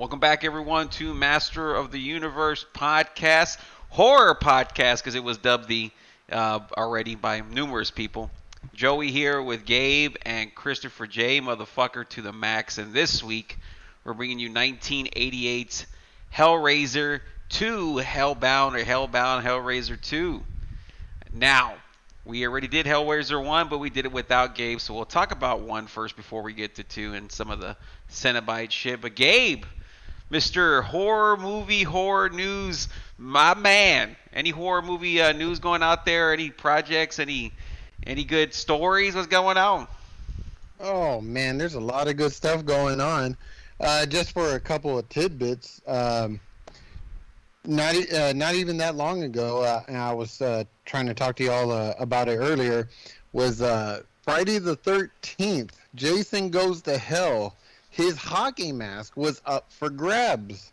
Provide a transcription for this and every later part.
Welcome back, everyone, to Master of the Universe podcast, horror podcast, because it was dubbed the already by numerous people. Joey here with Gabe and Christopher J, motherfucker to the max. And this week, we're bringing you 1988's Hellraiser 2, Hellbound Hellraiser 2. Now, we already did Hellraiser 1, but we did it without Gabe, so we'll talk about 1 first before we get to 2 and some of the Cenobite shit. But Gabe, Mr. Horror News, my man. Any horror movie news going out there? Any projects? Any good stories? What's going on? Oh man, there's a lot of good stuff going on. Just for a couple of tidbits, not even that long ago, and I was trying to talk to y'all about it earlier, was Friday the 13th. Jason Goes to Hell. His hockey mask was up for grabs,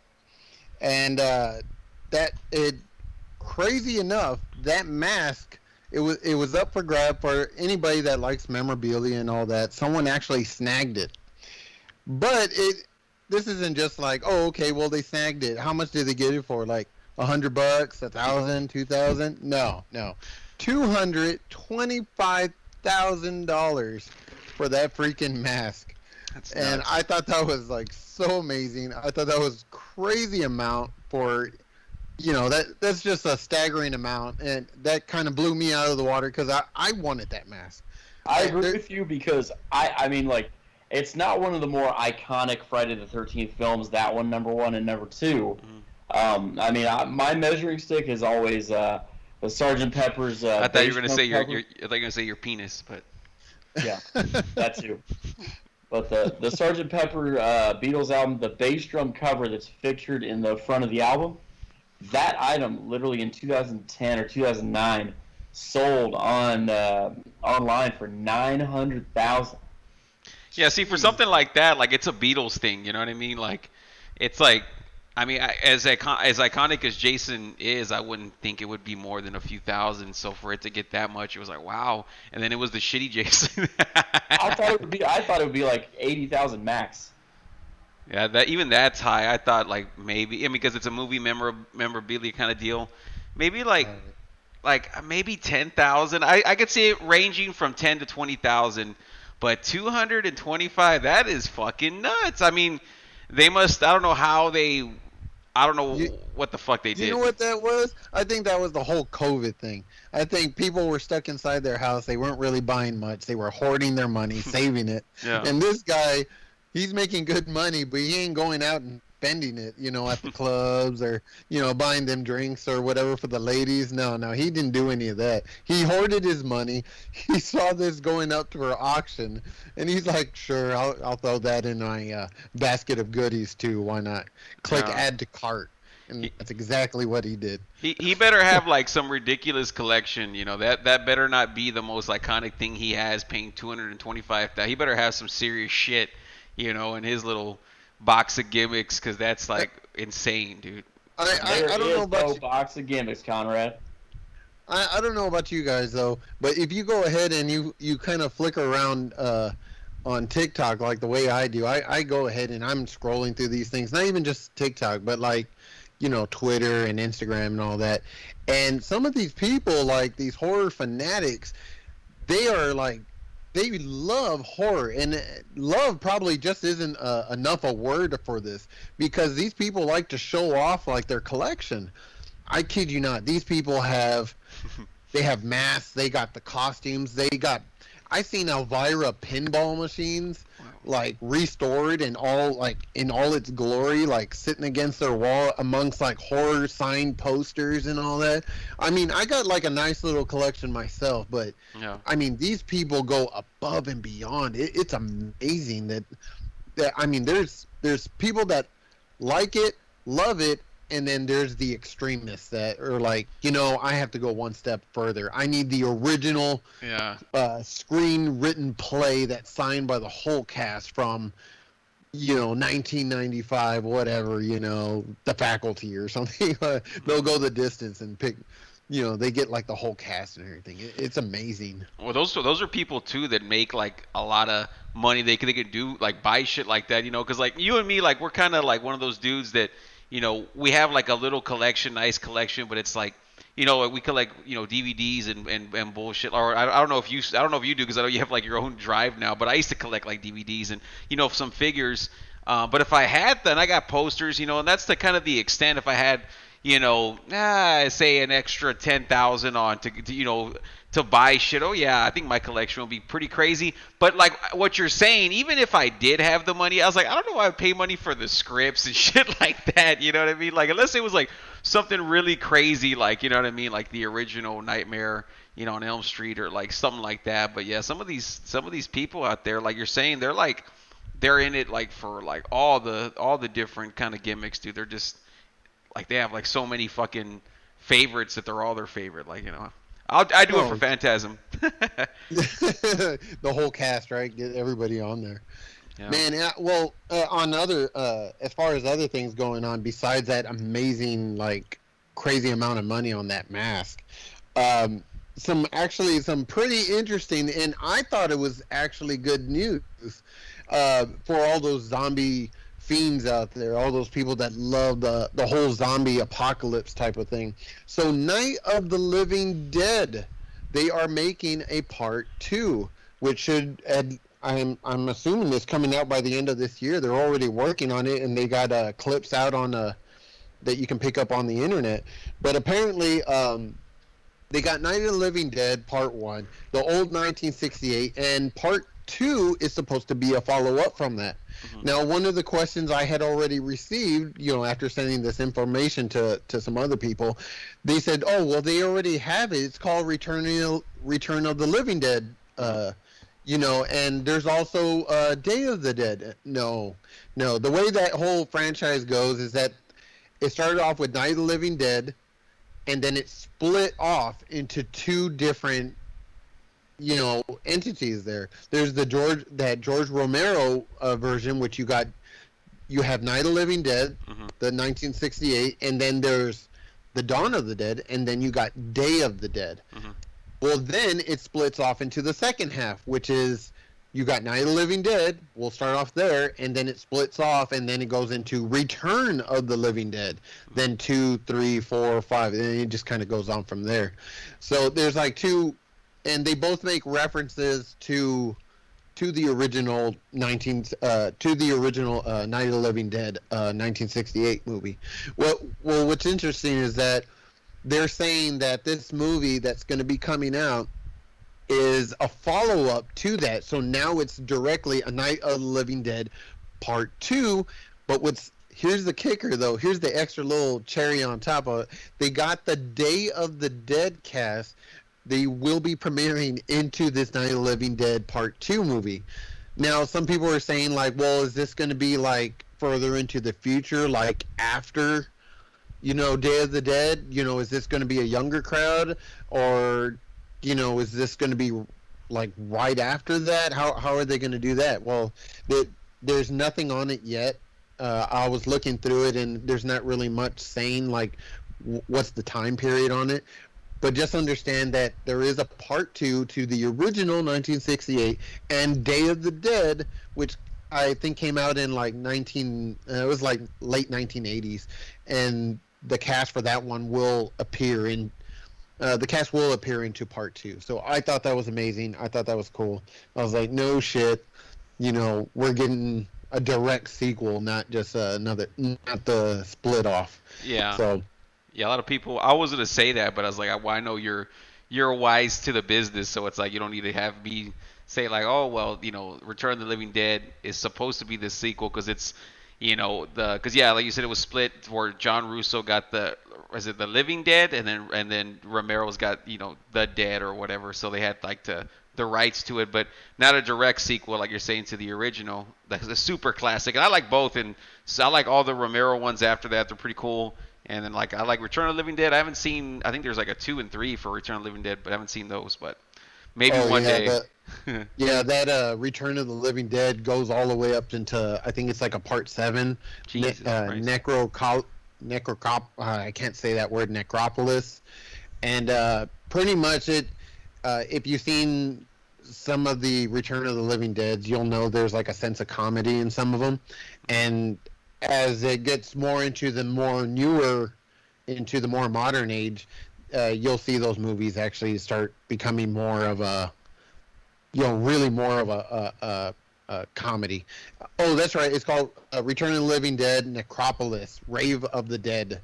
and crazy enough, that mask it was up for grab for anybody that likes memorabilia and all that. Someone actually snagged it, but this isn't just like, oh, okay, well, they snagged it. How much did they get it for? Like $100, $1,000, $2,000? No. $225,000 for that freaking mask. That's and nuts. I thought that was like so amazing. I thought that was crazy amount for, that's just a staggering amount. And that kind of blew me out of the water because I wanted that mask. I agree with you because I mean, like, it's not one of the more iconic Friday the 13th films, that one, number 1 and number 2. Mm-hmm. I mean, my measuring stick is always the Sgt. Pepper's. I thought you were gonna say cover. I thought you were gonna say your penis, but Yeah, that too. But the Sgt. Pepper Beatles album, the bass drum cover that's featured in the front of the album, that item literally in 2010 or 2009 sold on online for $900,000. yeah. See, for something like that, like it's a Beatles thing. You know what I mean? Like, it's like, I mean, as iconic as Jason is, I wouldn't think it would be more than a few thousand. So for it to get that much, it was like, wow. And then it was the shitty Jason. I thought it would be like 80,000 max. Yeah, that's high. I thought like maybe, because it's a movie memorabilia kind of deal. Maybe like maybe 10,000. I could see it ranging from 10 to 20,000, but 225. That is fucking nuts. I mean, they must. I don't know how they. I don't know what the fuck they did. You know what that was? I think that was the whole COVID thing. I think people were stuck inside their house. They weren't really buying much. They were hoarding their money, saving it. Yeah. And this guy, he's making good money, but he ain't going out and spending it, at the clubs or, buying them drinks or whatever for the ladies. No, he didn't do any of that. He hoarded his money. He saw this going up for auction, and he's like, sure, I'll throw that in my basket of goodies too. Why not? Click add to cart. And that's exactly what he did. He better have like some ridiculous collection, that better not be the most iconic thing he has, paying $225,000. He better have some serious shit, in his little box of gimmicks, because that's like insane, dude. I don't know about box of gimmicks, Conrad. I don't know about you guys though, but if you go ahead and you kind of flick around on TikTok like the way I do, I go ahead and I'm scrolling through these things, not even just TikTok, but like Twitter and Instagram and all that. And some of these people, like these horror fanatics, they are like, they love horror, and love probably just isn't enough a word for this, because these people like to show off like their collection. I kid you not. These people have masks. They got the costumes. I seen Elvira pinball machines, like restored and all like in all its glory, like sitting against their wall amongst like horror signed posters and all that. I mean, I got like a nice little collection myself, but Yeah. I mean, these people go above and beyond. It's amazing that I mean, there's people that like it, love it, and then there's the extremists that are like, I have to go one step further. I need the original screen-written play that's signed by the whole cast from, 1995, whatever, The Faculty or something. They'll go the distance and pick they get like the whole cast and everything. It's amazing. Well, those are people too that make like a lot of money. They could do like buy shit like that, because like you and me, like we're kind of like one of those dudes that we have like a little collection, nice collection, but it's like we collect DVDs and bullshit. Or I don't know if you do, because I know you have like your own drive now. But I used to collect like DVDs and some figures. But if I had then I got posters, and that's the kind of the extent. If I had say an extra 10,000 on to buy shit. Oh yeah, I think my collection will be pretty crazy. But like what you're saying, even if I did have the money, I was like, I don't know why I would pay money for the scripts and shit like that. You know what I mean? Like unless it was like something really crazy, like like the original Nightmare, on Elm Street or like something like that. But yeah, some of these people out there, like you're saying, they're in it like for like all the different kind of gimmicks, dude. They're just like they have like so many fucking favorites that they're all their favorite. Like I do it for Phantasm. The whole cast, right? Get everybody on there. Yeah. Man, well, on other as far as other things going on besides that amazing like crazy amount of money on that mask, some pretty interesting, and I thought it was actually good news for all those zombie fiends out there, all those people that love the whole zombie apocalypse type of thing. So Night of the Living Dead, they are making a part 2, which should I'm assuming it's coming out by the end of this year. They're already working on it, and they got clips out on that you can pick up on the internet. But apparently they got Night of the Living Dead part 1, the old 1968, and part 2 is supposed to be a follow-up from that. Mm-hmm. Now, one of the questions I had already received, after sending this information to some other people, they said, "Oh, well, they already have it. It's called Return of the Living Dead." And there's also Day of the Dead. No. The way that whole franchise goes is that it started off with Night of the Living Dead, and then it split off into 2 different entities there. There's the George Romero version, which you have Night of the Living Dead, mm-hmm. the 1968, and then there's the Dawn of the Dead, and then you got Day of the Dead. Mm-hmm. Well, then it splits off into the second half, which is you got Night of the Living Dead. We'll start off there, and then it splits off, and then it goes into Return of the Living Dead. Mm-hmm. Then 2, 3, 4, 5, and it just kind of goes on from there. So there's like 2. And they both make references to the original Night of the Living Dead 1968 movie. Well, what's interesting is that they're saying that this movie that's going to be coming out is a follow-up to that. So now it's directly a Night of the Living Dead part 2. But here's the kicker, though. Here's the extra little cherry on top of it. They got the Day of the Dead cast. They will be premiering into this Night of the Living Dead Part 2 movie. Now, some people are saying, like, well, is this going to be, like, further into the future, like, after, Day of the Dead? Is this going to be a younger crowd? Or, is this going to be, like, right after that? How are they going to do that? Well, there's nothing on it yet. I was looking through it, and there's not really much saying, like, what's the time period on it. But just understand that there is a part 2 to the original 1968 and Day of the Dead, which I think came out in like it was like late 1980s, and the cast for that one will appear into part 2. So I thought that was amazing. I thought that was cool. I was like, no shit, we're getting a direct sequel, not just not the split off. Yeah. So. Yeah, a lot of people. I wasn't gonna say that, but I was like, well, I know you're wise to the business, so it's like you don't need to have me say like, oh well, Return of the Living Dead is supposed to be the sequel because it's, because like you said, it was split where John Russo got the Living Dead, and then Romero's got the Dead or whatever, so they had like the rights to it, but not a direct sequel like you're saying to the original. That's a super classic, and I like both, and so I like all the Romero ones after that. They're pretty cool. And then, like, I like Return of the Living Dead. I haven't seen, I think there's like a 2 and 3 for Return of the Living Dead, but I haven't seen those. But maybe one day. That Return of the Living Dead goes all the way up into, I think it's like a part 7. Jesus Christ. I can't say that word, Necropolis. And pretty much if you've seen some of the Return of the Living Dead, you'll know there's like a sense of comedy in some of them. And as it gets more into the more modern age, you'll see those movies actually start becoming more of a, really more of a comedy. Oh, that's right. It's called Return of the Living Dead, Necropolis, Rave of the Dead.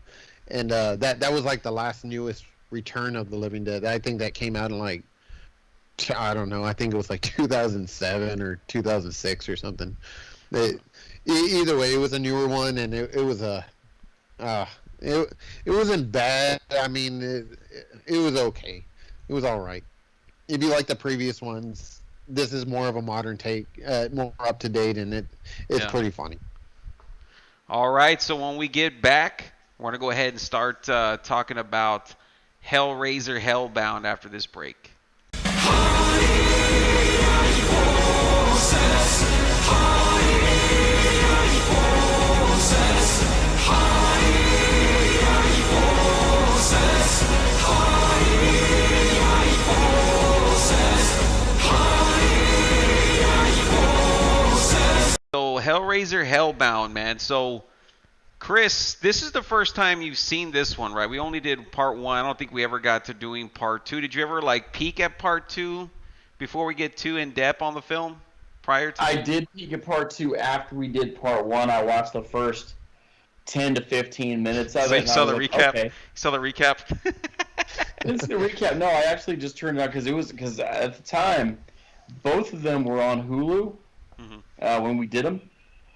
And that was like the last newest Return of the Living Dead. I think that came out in like, I don't know. I think it was like 2007 or 2006 or something. Either way, it was a newer one, and it wasn't bad. I mean, it was okay. It was all right. If you like the previous ones, this is more of a modern take, more up to date, and it's pretty funny. All right. So when we get back, we're gonna go ahead and start talking about Hellraiser Hellbound after this break. So Hellraiser Hellbound, man. So Chris, this is the first time you've seen this one, right? We only did part 1. I don't think we ever got to doing part 2. Did you ever like peek at part 2 before we get too in depth on the film? Prior to I did peek at part 2 after we did part 1. I watched the first 10 to 15 minutes of it. You saw the recap? Okay. You saw the recap? It's the recap. No, I actually just turned it on because at the time, both of them were on Hulu when we did them.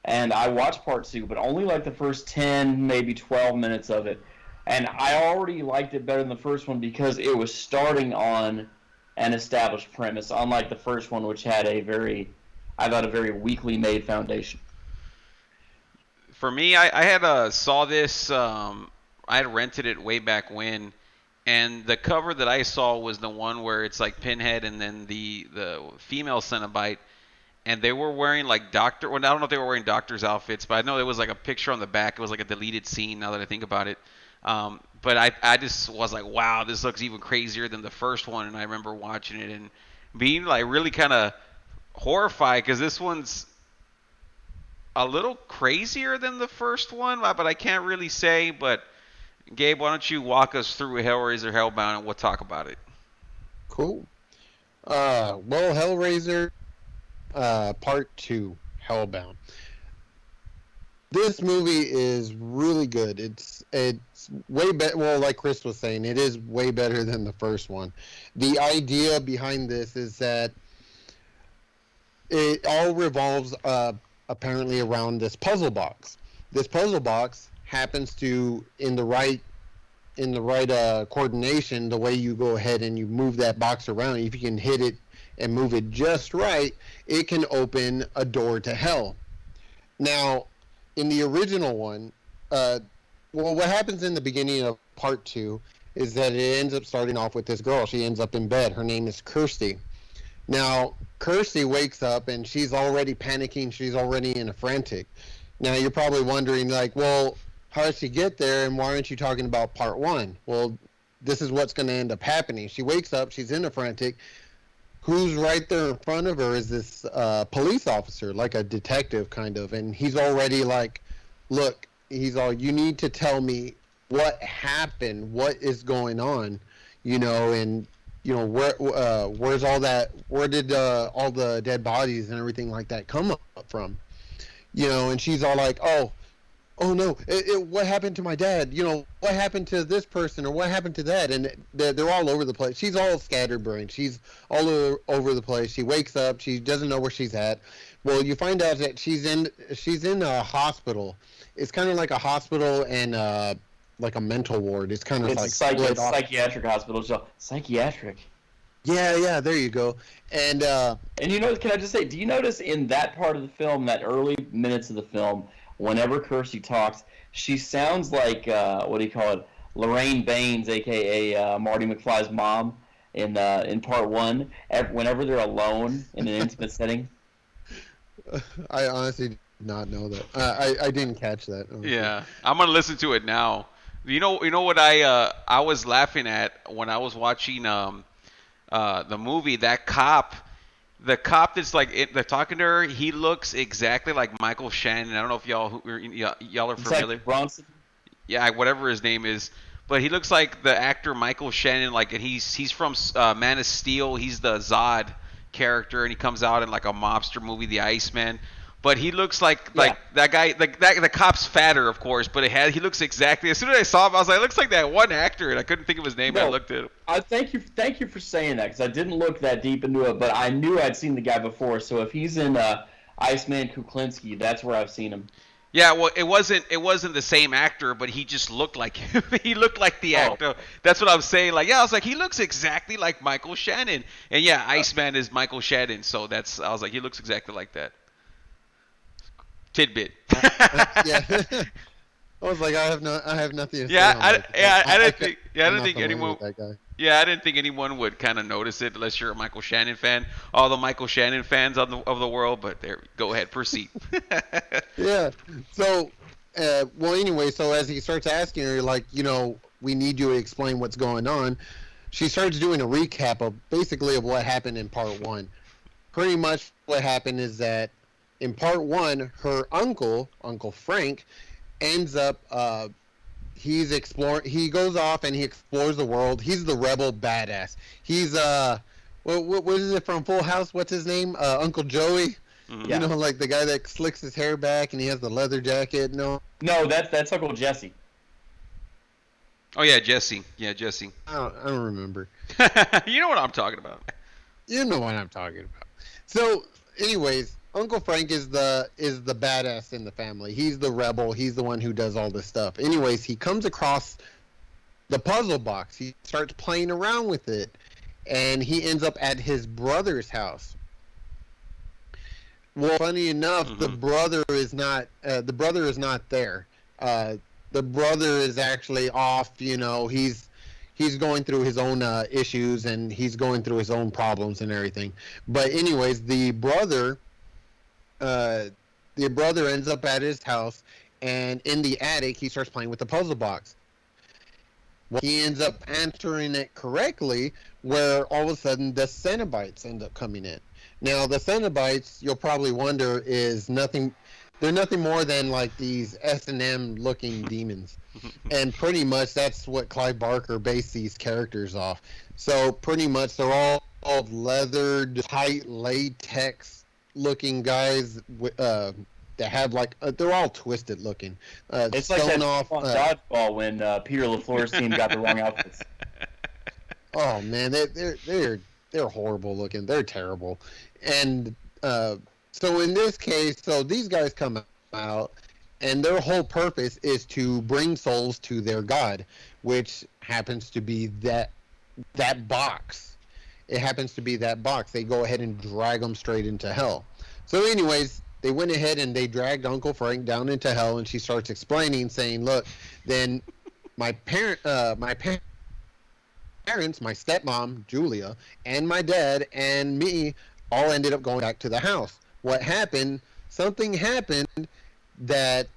And I watched part 2, but only like the first 10, maybe 12 minutes of it. And I already liked it better than the first one because it was starting on an established premise, unlike the first one, which had a very weakly made foundation. For me, I had saw this, I had rented it way back when, and the cover that I saw was the one where it's like Pinhead and then the female Cenobite. And they were wearing like I don't know if they were wearing doctor's outfits, but I know there was like a picture on the back. It was like a deleted scene now that I think about it. But I just was like, wow, this looks even crazier than the first one. And I remember watching it and being like really kind of horrified because this one's a little crazier than the first one, but I can't really say. But Gabe, why don't you walk us through Hellraiser Hellbound and we'll talk about it. Cool. Well, Hellraiser Part 2, Hellbound. This movie is really good. It's way better. Well, like Chris was saying, it is way better than the first one. The idea behind this is that it all revolves apparently around this puzzle box. This puzzle box happens to, in the right coordination, the way you go ahead and you move that box around, if you can hit it and move it just right, it can open a door to hell. Now, in the original one, what happens in the beginning of part 2 is that it ends up starting off with this girl. She ends up in bed. Her name is Kirsty. Now, Kirsty wakes up and she's already panicking. She's already in a frantic. Now, you're probably wondering, like, well, how did she get there and why aren't you talking about part 1? Well, this is what's going to end up happening. She wakes up. She's in a frantic. Who's right there in front of her is this police officer, like a detective kind of, and he's already like, look, he's all, you need to tell me what happened, what is going on, and where's all that, where did all the dead bodies and everything like that come up from, and she's all like, oh no, what happened to my dad? What happened to this person or what happened to that? And they're all over the place. She's all scatterbrained. She's all over the place. She wakes up. She doesn't know where she's at. Well, you find out that she's in a hospital. It's kind of like a hospital and like a mental ward. It's kind of like it's a psychiatric hospital. So psychiatric. Yeah, there you go. And can I just say, do you notice in that part of the film, that early minutes of the film, whenever Kirsty talks, she sounds like, Lorraine Baines, a.k.a. Marty McFly's mom in part 1, whenever they're alone in an intimate setting. I honestly did not know that. I didn't catch that. Yeah, I'm going to listen to it now. You know what I was laughing at when I was watching the movie. That cop, the cop that's they're talking to her. He looks exactly like Michael Shannon. I don't know if y'all are It's familiar. like Bronson. Yeah, whatever his name is. But he looks like the actor Michael Shannon. Like, and he's from Man of Steel. He's the Zod character, and he comes out in like a mobster movie, The Iceman. But he looks like that guy, like that. The cop's fatter, of course, but he looks exactly. As soon as I saw him, I was like, it looks like that one actor, and I couldn't think of his name. No, I looked at him. I thank you for saying that, because I didn't look that deep into it, but I knew I'd seen the guy before. So if he's in Iceman Kuklinski, that's where I've seen him. Yeah, well, it wasn't the same actor, but he just looked like him. He looked like the actor. That's what I was saying. Like, yeah, I was like, he looks exactly like Michael Shannon. And yeah, Iceman is Michael Shannon, so I was like, he looks exactly like that. Tidbit. Yeah. I was like, I have nothing to say. I didn't think anyone. That guy. Yeah, I didn't think anyone would kind of notice it unless you're a Michael Shannon fan. All the Michael Shannon fans of the world, but there, go ahead, proceed. Yeah. So, well, anyway, so as he starts asking her, like, we need you to explain what's going on, she starts doing a recap of basically of what happened in part one. Pretty much what happened is that in part one, her Uncle Frank, ends up he goes off and he explores the world. He's the rebel badass. He's what is it from Full House? What's his name? Uncle Joey. Mm-hmm. Like the guy that slicks his hair back and he has the leather jacket. No, that's Uncle Jesse. Oh yeah, Jesse. Yeah, Jesse. I don't remember. You know what I'm talking about. You know what I'm talking about. So, anyways, Uncle Frank is the badass in the family. He's the rebel. He's the one who does all this stuff. Anyways, he comes across the puzzle box. He starts playing around with it, and he ends up at his brother's house. Well, funny enough, Mm-hmm. the brother is not there. The brother is actually off. He's going through his own issues, and he's going through his own problems and everything. But anyways, the brother ends up at his house, and in the attic, he starts playing with the puzzle box. Well, he ends up answering it correctly, where all of a sudden the Cenobites end up coming in. Now, the Cenobites, you'll probably wonder, they're nothing more than like these S&M looking demons. And pretty much that's what Clive Barker based these characters off. So pretty much they're all leathered, tight latex looking guys that have they're all twisted looking. It's like that off dodgeball when Peter LaFleur's team got the wrong outfits. Oh man, they're horrible looking. They're terrible. And so in this case, these guys come out, and their whole purpose is to bring souls to their god, which happens to be that box. It happens to be that box. They go ahead and drag them straight into hell. So anyways, they went ahead and they dragged Uncle Frank down into hell, and she starts explaining, saying, look, then my parents, my stepmom, Julia, and my dad and me all ended up going back to the house. What happened? Something happened that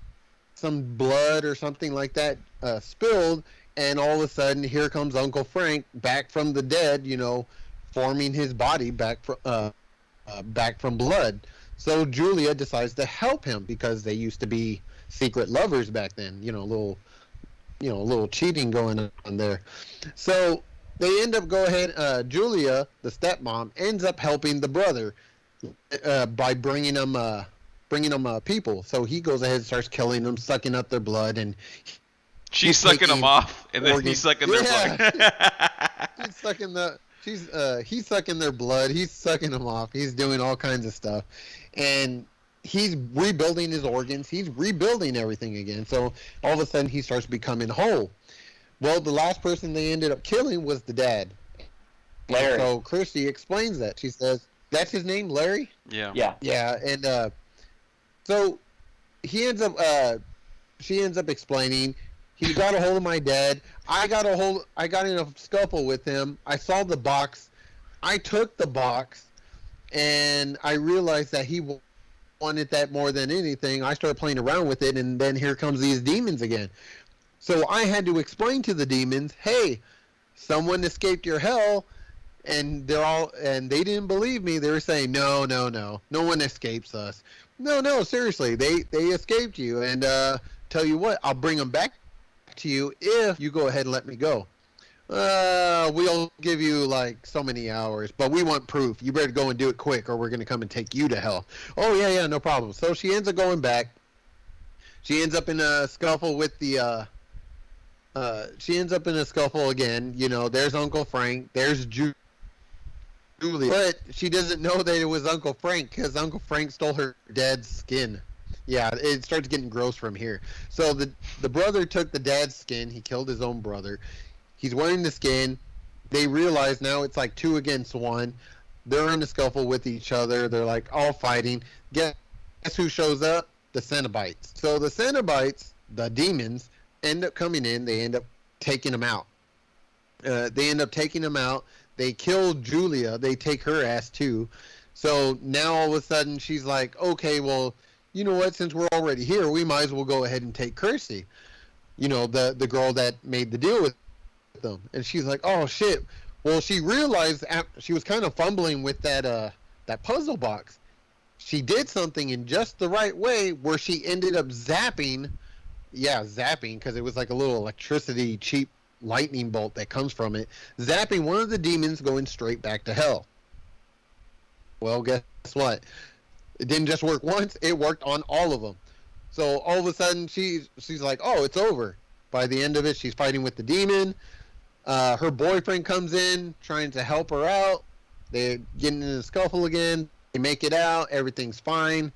some blood or something like that spilled, and all of a sudden here comes Uncle Frank back from the dead, forming his body back from blood. So Julia decides to help him because they used to be secret lovers back then. A little cheating going on there. So they end up Julia, the stepmom, ends up helping the brother by bringing them people. So he goes ahead and starts killing them, sucking up their blood, and she's sucking them off, and then he's sucking their blood. He's sucking their blood. He's sucking them off. He's doing all kinds of stuff, and he's rebuilding his organs. He's rebuilding everything again. So all of a sudden, he starts becoming whole. Well, the last person they ended up killing was the dad. Larry. So Kirsty explains that. She says, "That's his name, Larry." Yeah. Yeah, and so he ends up. She ends up explaining. He got a hold of my dad. I got in a scuffle with him. I saw the box. I took the box, and I realized that he wanted that more than anything. I started playing around with it, and then here comes these demons again. So I had to explain to the demons, hey, someone escaped your hell, and they didn't believe me. They were saying, no one escapes us. No, seriously, they escaped you, and tell you what, I'll bring them back to you if you go ahead and let me go. We'll give you like so many hours, but we want proof. You better go and do it quick, or we're gonna come and take you to hell. Oh yeah, no problem. So she ends up going back. She ends up in a scuffle with the she ends up in a scuffle again. You know, there's Uncle Frank, there's Julie, but she doesn't know that it was Uncle Frank, because Uncle Frank stole her dad's skin. Yeah, it starts getting gross from here. So the brother took the dad's skin. He killed his own brother. He's wearing the skin. They realize now it's like 2 against 1. They're in a scuffle with each other. They're like all fighting. Guess who shows up? The Cenobites. So the Cenobites, the demons, end up coming in. They end up taking them out. They kill Julia. They take her ass too. So now all of a sudden she's like, okay, well, you know what? Since we're already here, we might as well go ahead and take Kirsty. You know, the girl that made the deal with them. And she's like, oh shit. Well, she realized she was kind of fumbling with that puzzle box. She did something in just the right way where she ended up zapping, because it was like a little electricity cheap lightning bolt that comes from it, zapping one of the demons, going straight back to hell. Well, guess what? It didn't just work once, it worked on all of them. So all of a sudden she's like, oh, it's over. By the end of it, she's fighting with the demon. Her boyfriend comes in trying to help her out. They're getting in a scuffle again. They make it out. Everything's fine.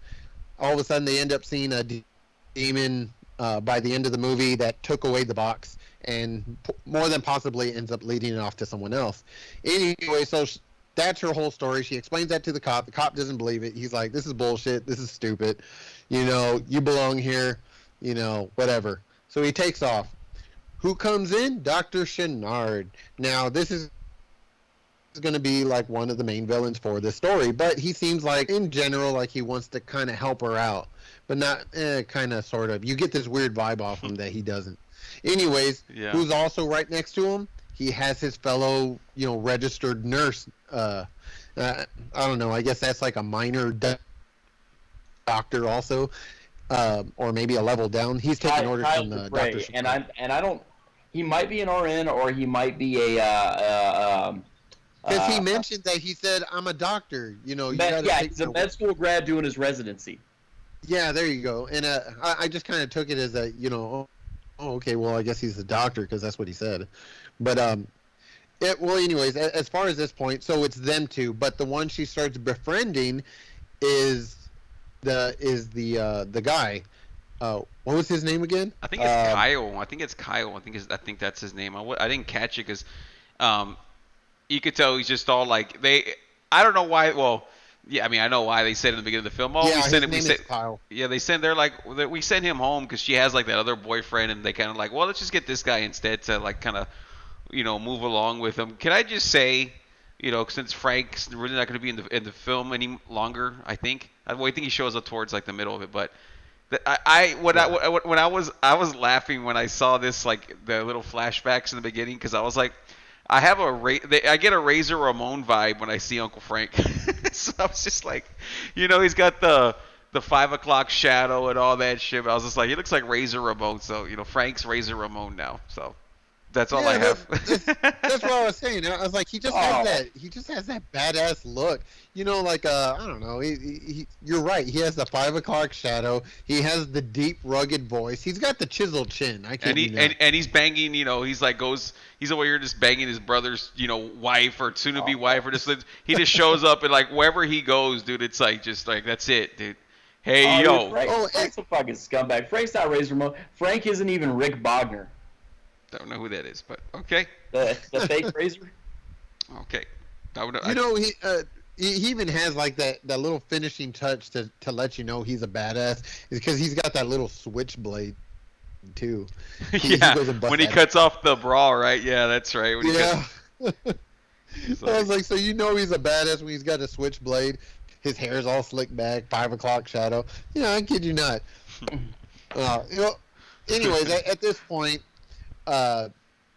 All of a sudden, they end up seeing a demon by the end of the movie that took away the box, and more than possibly ends up leading it off to someone else. Anyway, so that's her whole story. She explains that to the cop. The cop doesn't believe it. He's like, this is bullshit. This is stupid. You know, you belong here. You know, whatever. So he takes off. Who comes in? Doctor Channard. Now, this is going to be like one of the main villains for this story, but he seems like, in general, like he wants to kind of help her out, but not kind of, sort of. You get this weird vibe off him that he doesn't. Anyways, Who's also right next to him? He has his fellow, registered nurse. I don't know. I guess that's like a minor doctor also, or maybe a level down. He's taking orders from the Doctor. And I don't. He might be an RN, or he might be a. Because he mentioned that he said, "I'm a doctor." He's a med school grad doing his residency. Yeah, there you go. And I just kind of took it as a, okay, well, I guess he's a doctor because that's what he said. But anyways, as far as this point, so it's them two, but the one she starts befriending is the guy. What was his name again? I think it's Kyle. I think that's his name. I didn't catch it because you could tell he's just all like I don't know why. Well, yeah, I mean I know why they said in the beginning of the film. Oh, yeah, his name is Kyle. Yeah, they send. They're like, we send him home because she has like that other boyfriend, and they kind of like, well, let's just get this guy instead to like kind of, move along with him. Can I just say, since Frank's really not going to be in the film any longer, I think he shows up towards like the middle of it, but. I was laughing when I saw this, like the little flashbacks in the beginning, because I was like, I get a Razor Ramon vibe when I see Uncle Frank. So I was just like, he's got the 5 o'clock shadow and all that shit. But I was just like, he looks like Razor Ramon. So Frank's Razor Ramon now. So that's all I have. That's what I was saying. I was like, he just has that badass look. I don't know. You're right. He has the 5 o'clock shadow. He has the deep, rugged voice. He's got the chiseled chin. And he's banging. He's over here just banging his brother's, wife or soon-to-be wife, or just he just shows up and like wherever he goes, dude. It's like just like that's it, dude. Hey yo. Frank's a fucking scumbag. Frank's not Razor Ramon. Frank isn't even Rick Bogner. Don't know who that is, but okay. The fake Razor. Okay. He even has like that little finishing touch to let you know he's a badass, is because he's got that little switchblade too. He when he cuts off the bra, right? Yeah, that's right. I was like, so he's a badass when he's got a switchblade. His hair's all slicked back, 5 o'clock shadow. I kid you not. Anyways, at this point,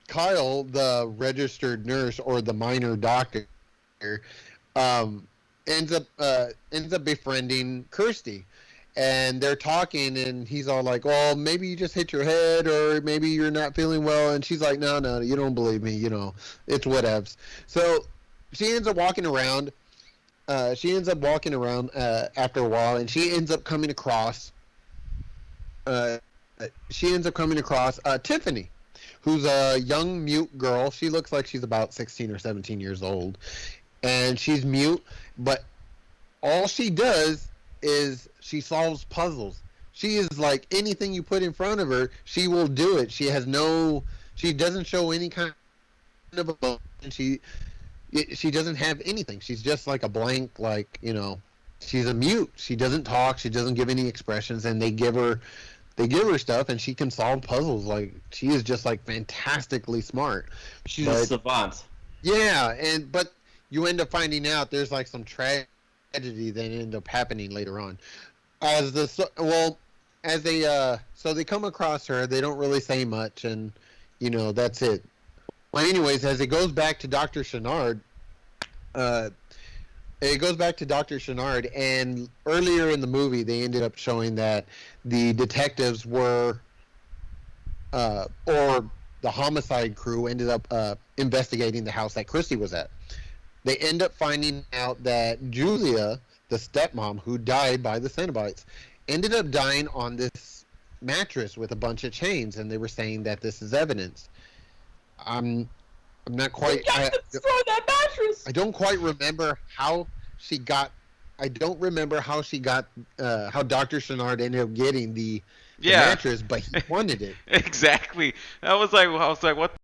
Kyle, the registered nurse or the minor doctor, um, ends up befriending Kirsty, and they're talking, and he's all like, "Well, maybe you just hit your head, or maybe you're not feeling well," and she's like, "No, you don't believe me, it's whatevs." So she ends up walking around. After a while, and she ends up coming across. Tiffany, who's a young mute girl. She looks like she's about 16 or 17 years old, and she's mute, but all she does is she solves puzzles. She is like anything you put in front of her, she will do it. She doesn't show any kind of emotion. She doesn't have anything. She's just like a blank, she's a mute. She doesn't talk. She doesn't give any expressions, and they give her stuff, and she can solve puzzles. Like, she is just like fantastically smart. She's a savant. Yeah, but you end up finding out there's like some tragedy that end up happening later on. So they come across her. They don't really say much, and that's it. Well, anyways, as it goes back to Doctor Channard, and earlier in the movie, they ended up showing that the detectives were, or the homicide crew ended up investigating the house that Christy was at. They end up finding out that Julia, the stepmom who died by the Cenobites, ended up dying on this mattress with a bunch of chains, and they were saying that this is evidence. I'm not quite. Destroy that mattress. I don't quite remember how she got. How Dr. Channard ended up getting the mattress, but he wanted it. Exactly. I was like, what?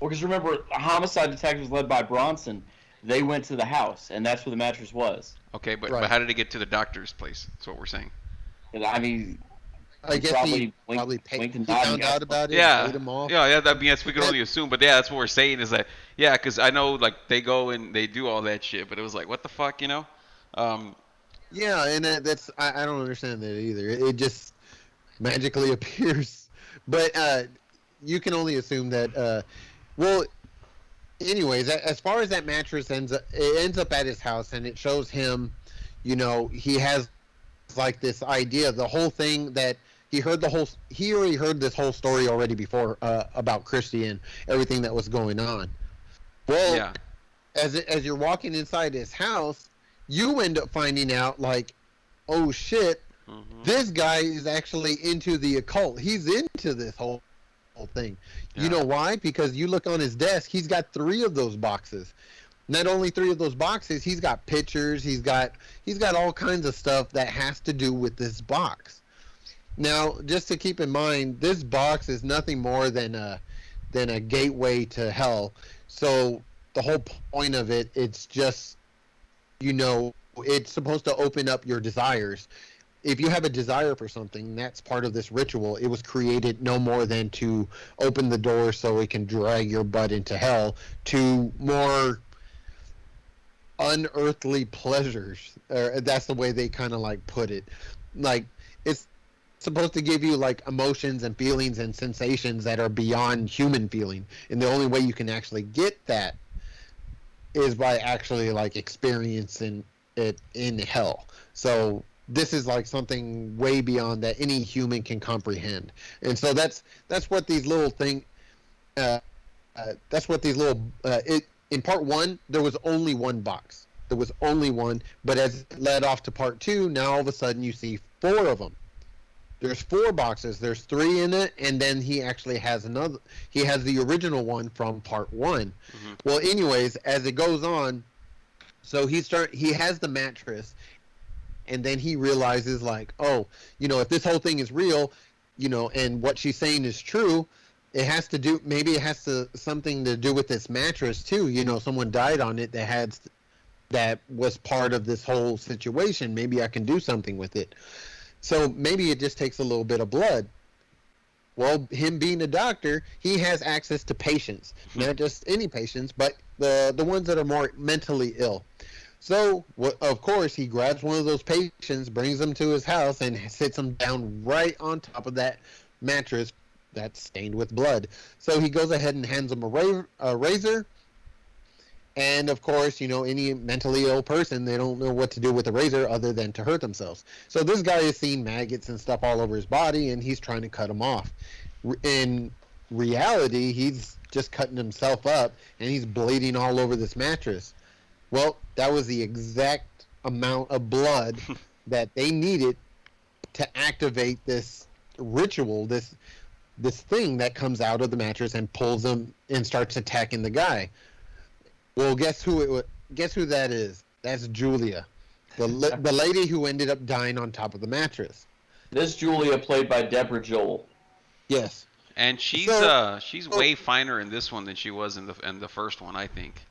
Because remember, a homicide detective was led by Bronson. They went to the house, and that's where the mattress was. Okay, but Right. how did it get to the doctor's place? That's what we're saying. And I mean, I guess he probably found out about it. Yeah, Paid him off. yeah. Yes, we can only assume, but yeah, that's what we're saying is that because I know like they go and they do all that shit, but it was like, what the fuck, Yeah, and that's I don't understand that either. It just magically appears, but you can only assume that. Well, anyways, as far as that mattress ends up at his house, and it shows him, he has like this idea, the whole thing that he already heard this whole story already before about Christy and everything that was going on. Well, yeah. As you're walking inside his house, you end up finding out like, oh shit, this guy is actually into the occult. He's into this whole thing. Yeah. You know why? Because you look on his desk, he's got 3 of those boxes. Not only 3 of those boxes, he's got pictures, he's got all kinds of stuff that has to do with this box. Now, just to keep in mind, this box is nothing more than a gateway to hell. So the whole point of it, it's just, it's supposed to open up your desires. If you have a desire for something, that's part of this ritual. It was created no more than to open the door so it can drag your butt into hell to more unearthly pleasures. That's the way they kind of like put it. Like, it's supposed to give you like emotions and feelings and sensations that are beyond human feeling. And the only way you can actually get that is by actually like experiencing it in hell. So this is like something way beyond that any human can comprehend. And so that's what these little things, in part 1, there was only one box. There was only one, but as it led off to part 2, now all of a sudden you see 4 of them. There's 4 boxes. There's 3 in it, and then he actually has another. He has the original one from part 1. Well, anyways, as it goes on, so he has the mattress, and then he realizes like, oh, if this whole thing is real, and what she's saying is true, it has to do, maybe it has to something to do with this mattress too. You know, someone died on it that was part of this whole situation. Maybe I can do something with it. So maybe it just takes a little bit of blood. Well, him being a doctor, he has access to patients, not just any patients, but the ones that are more mentally ill. So, of course, he grabs one of those patients, brings them to his house, and sits them down right on top of that mattress that's stained with blood. So he goes ahead and hands them a razor. And, of course, you know, any mentally ill person, they don't know what to do with a razor other than to hurt themselves. So this guy is seeing maggots and stuff all over his body, and he's trying to cut them off. In reality, he's just cutting himself up, and he's bleeding all over this mattress. Well, that was the exact amount of blood that they needed to activate this ritual, this thing that comes out of the mattress and pulls them and starts attacking the guy. Well, guess who that is? That's Julia, the lady who ended up dying on top of the mattress. This Julia played by Deborah Joel. Yes. And she's way finer in this one than she was in the first one, I think.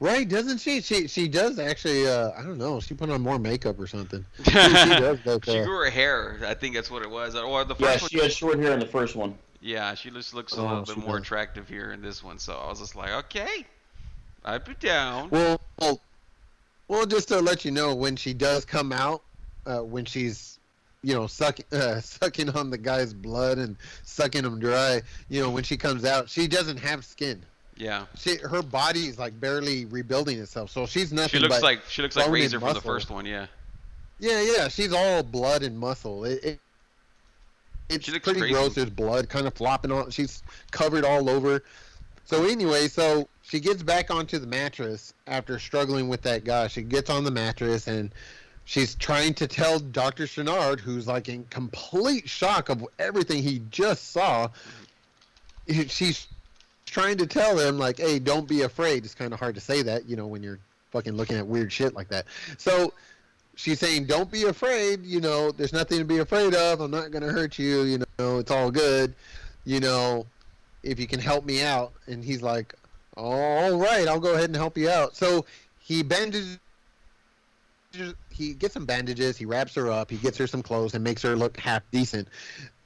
Right, doesn't she? She does actually. I don't know. She put on more makeup or something. She does. She grew her hair. I think that's what it was. Or the first one. She had short hair in the first one. Yeah, she just looks a little bit more attractive here in this one. So I was just like, okay, I put down. Well, just to let you know, when she does come out, when she's, you know, sucking on the guy's blood and sucking him dry, you know, when she comes out, she doesn't have skin. Yeah. Her body is like barely rebuilding itself, so she's nothing. She looks like Razor from the first one, yeah. Yeah, she's all blood and muscle. It's pretty crazy. gross. There's blood kind of flopping on. She's covered all over. So anyway, so she gets back onto the mattress after struggling with that guy. She gets on the mattress and she's trying to tell Doctor Channard, who's like in complete shock of everything he just saw. She's trying to tell him, like, hey, don't be afraid. It's kind of hard to say that, you know, when you're fucking looking at weird shit like that. So she's saying, don't be afraid, you know, there's nothing to be afraid of. I'm not going to hurt you, you know, it's all good, you know, if you can help me out. And he's like, all right, I'll go ahead and help you out. So he gets some bandages, he wraps her up, he gets her some clothes and makes her look half decent.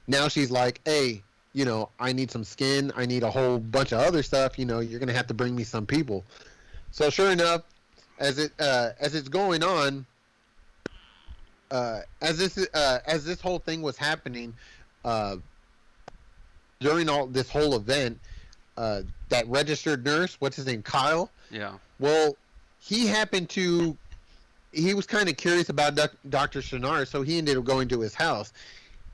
Now she's like, hey, you know, I need some skin, I need a whole bunch of other stuff, you know, you're going to have to bring me some people. So sure enough, as it's going on, as this whole thing was happening, during all this whole event, that registered nurse, what's his name, Kyle? Yeah. Well, he was kind of curious about Dr. Channard, so he ended up going to his house.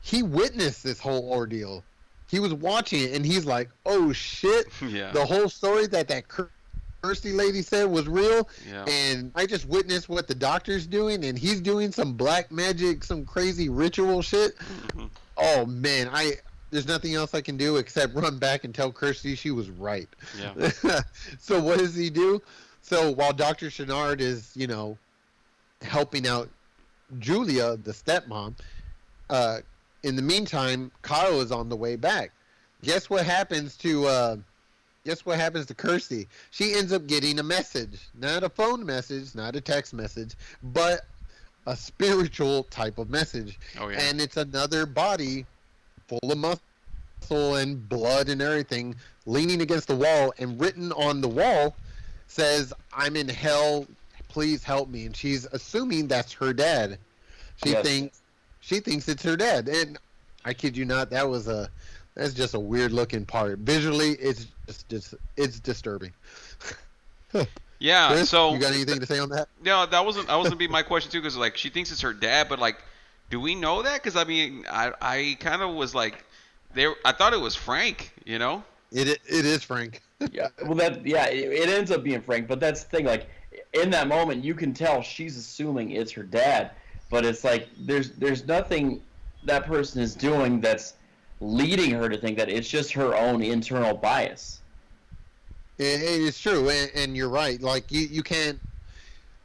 He witnessed this whole ordeal. He was watching it, and he's like, oh, shit. Yeah. The whole story that Kirsty lady said was real, yeah. And I just witnessed what the doctor's doing, and he's doing some black magic, some crazy ritual shit. Mm-hmm. Oh, man, there's nothing else I can do except run back and tell Kirsty she was right. Yeah. So what does he do? So while Dr. Channard is, you know, helping out Julia, the stepmom, in the meantime, Kyle is on the way back. Guess what happens to Kirsty? She ends up getting a message. Not a phone message, not a text message, but a spiritual type of message. Oh, yeah. And it's another body full of muscle and blood and everything leaning against the wall, and written on the wall says, I'm in hell, please help me. And she's assuming that's her dad. She thinks it's her dad. And I kid you not, that's just a weird looking part. Visually, it's disturbing. Yeah. Chris, So you got anything to say on that? No, that wasn't be my question too, because like she thinks it's her dad, but like, do we know that? Because I mean, I kind of was like, I thought it was Frank, you know. It is Frank. Yeah. Well, it ends up being Frank, but that's the thing. Like in that moment, you can tell she's assuming it's her dad, but it's like there's nothing that person is doing that's leading her to think that. It's just her own internal bias. It's true, and you're right. Like you can't.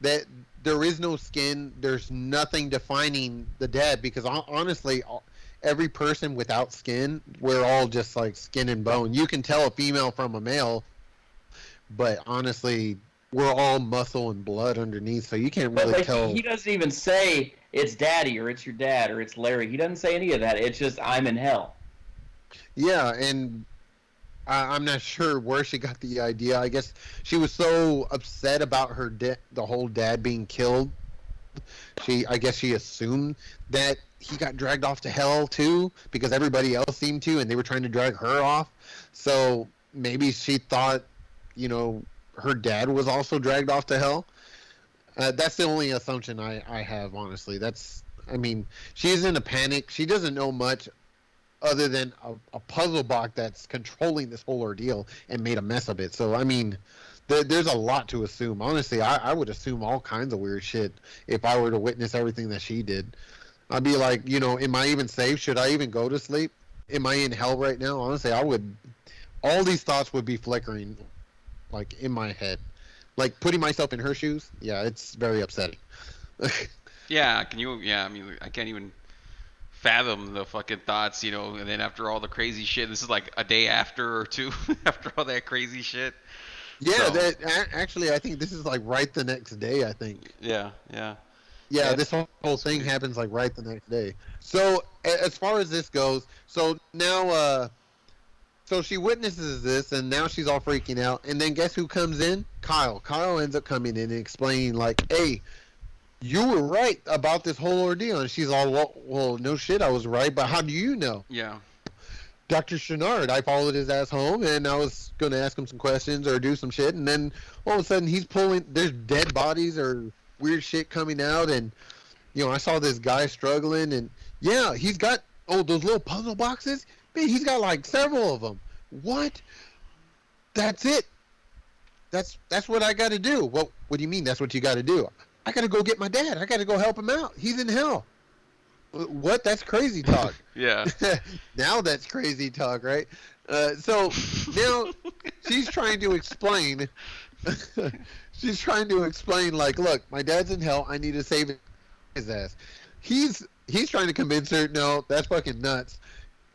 That there is no skin. There's nothing defining the dad, because honestly, every person without skin, we're all just like skin and bone. You can tell a female from a male, but honestly, we're all muscle and blood underneath, so you can't But really like, tell. he doesn't even say it's Daddy or it's your dad or it's Larry. He doesn't say any of that. It's just I'm in hell. Yeah, and I'm not sure where she got the idea. I guess she was so upset about the whole dad being killed. I guess she assumed that he got dragged off to hell too, because everybody else seemed to, and they were trying to drag her off. So maybe she thought, her dad was also dragged off to hell. That's the only assumption I have, honestly. She's in a panic. She doesn't know much other than a puzzle box that's controlling this whole ordeal and made a mess of it. So, there's a lot to assume. Honestly, I would assume all kinds of weird shit if I were to witness everything that she did. I'd be like, am I even safe? Should I even go to sleep? Am I in hell right now? Honestly, all these thoughts would be flickering, like, in my head. Like, putting myself in her shoes, yeah, it's very upsetting. Yeah, I can't even fathom the fucking thoughts, and then after all the crazy shit, this is like a day after or two after all that crazy shit. Yeah, So, actually, I think this is like right the next day, I think. Yeah. Yeah, this whole thing happens like right the next day. So as far as this goes, so now, so she witnesses this, and now she's all freaking out. And then guess who comes in? Kyle. Kyle ends up coming in and explaining like, "Hey, you were right about this whole ordeal." And she's all, "Well, no shit, I was right, but how do you know?" Yeah. Dr. Channard, I followed his ass home, and I was going to ask him some questions or do some shit, and then all of a sudden there's dead bodies or weird shit coming out, and, I saw this guy struggling, and, yeah, he's got, those little puzzle boxes? Man, he's got, like, several of them. What? That's it. That's what I got to do. Well, what do you mean that's what you got to do? I got to go get my dad. I got to go help him out. He's in hell. What? That's crazy talk. Yeah. Now that's crazy talk, right? So now she's trying to explain. She's trying to explain, like, look, my dad's in hell. I need to save his ass. He's trying to convince her, no, that's fucking nuts.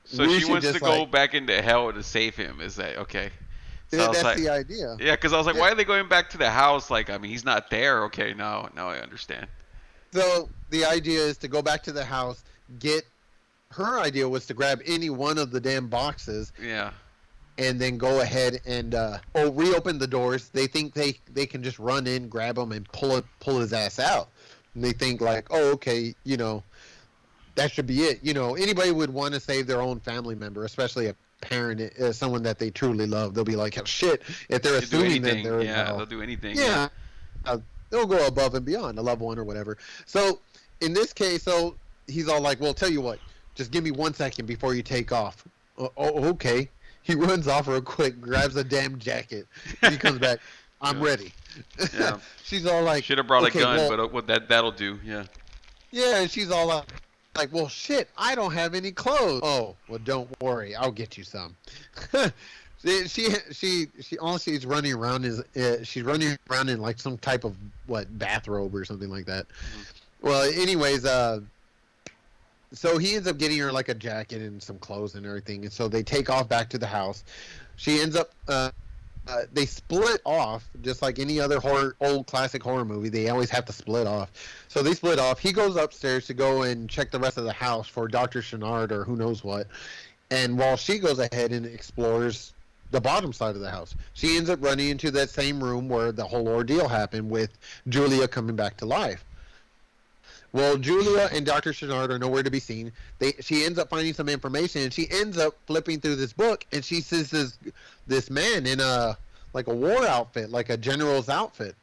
So she wants to go back into hell to save him. Is that okay? So that's the idea. Yeah, because I was like, why are they going back to the house? Like, he's not there. Okay, now I understand. So the idea is to go back to the house, her idea was to grab any one of the damn boxes. Yeah. And then go ahead and reopen the doors. They think they can just run in, grab him, and pull his ass out. And they think like, oh, okay, that should be it. Anybody would want to save their own family member, especially a parent, someone that they truly love. They'll be like, oh, shit, if they're assuming that they're they'll do anything. Yeah. They'll go above and beyond, a loved one or whatever. So in this case, he's all like, well, tell you what, just give me 1 second before you take off. Okay. He runs off real quick, grabs a damn jacket. He comes back. I'm ready. Yeah. She's all like, should have brought a gun, but what that'll do. Yeah. Yeah, and she's all like, well, shit, I don't have any clothes. Oh, well, don't worry, I'll get you some. She all she's running around is she's running around in like some type of bathrobe or something like that. Mm-hmm. Well, anyways, so he ends up getting her like a jacket and some clothes and everything, and so they take off back to the house. She ends up they split off just like any other old classic horror movie. They always have to split off. So they split off. He goes upstairs to go and check the rest of the house for Dr. Channard or who knows what. And while she goes ahead and explores the bottom side of the house, she ends up running into that same room where the whole ordeal happened with Julia coming back to life. Well, Julia and Dr. Channard are nowhere to be seen. She ends up finding some information, and she ends up flipping through this book, and she sees this man in a war outfit, like a general's outfit,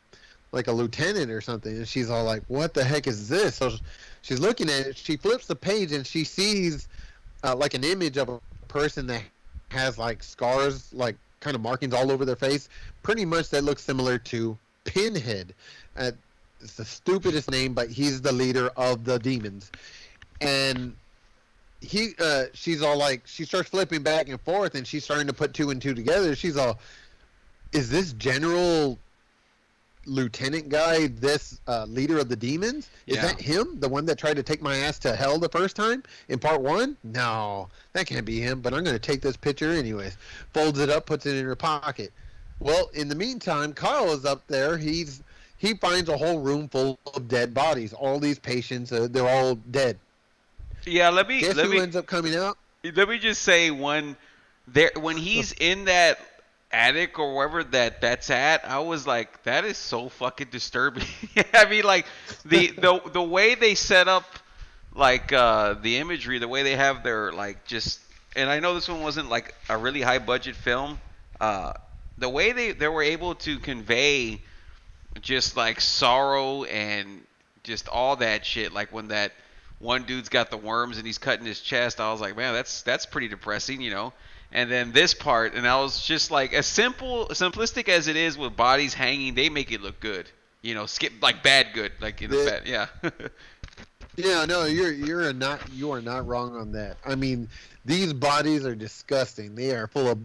like a lieutenant or something. And she's all like, "What the heck is this?" So she's looking at it. She flips the page, and she sees like an image of a person that has like scars, like kind of markings all over their face, pretty much that looks similar to Pinhead. It's the stupidest name, but he's the leader of the demons. And she's all like, she starts flipping back and forth, and she's starting to put two and two together. She's all, is this General lieutenant guy, this leader of the demons? Is that him? The one that tried to take my ass to hell the first time in part 1? No, that can't be him, but I'm going to take this picture anyways. Folds it up, puts it in her pocket. Well, in the meantime, Kyle is up there. He finds a whole room full of dead bodies. All these patients, they're all dead. Yeah, Guess who ends up coming out? Let me just say when he's in that attic or wherever that's at, I was like, that is so fucking disturbing. I mean, like the way they set up like the imagery, the way they have their like just, and I know this one wasn't like a really high budget film. The way they were able to convey just like sorrow and just all that shit, like when that one dude's got the worms and he's cutting his chest, I was like, man, that's pretty depressing, you know. And then this part, and I was just like, as simplistic as it is with bodies hanging, they make it look good, you know, skip like bad good, like in the bad, yeah. Yeah, no, you are not wrong on that. I mean, these bodies are disgusting. They are full of,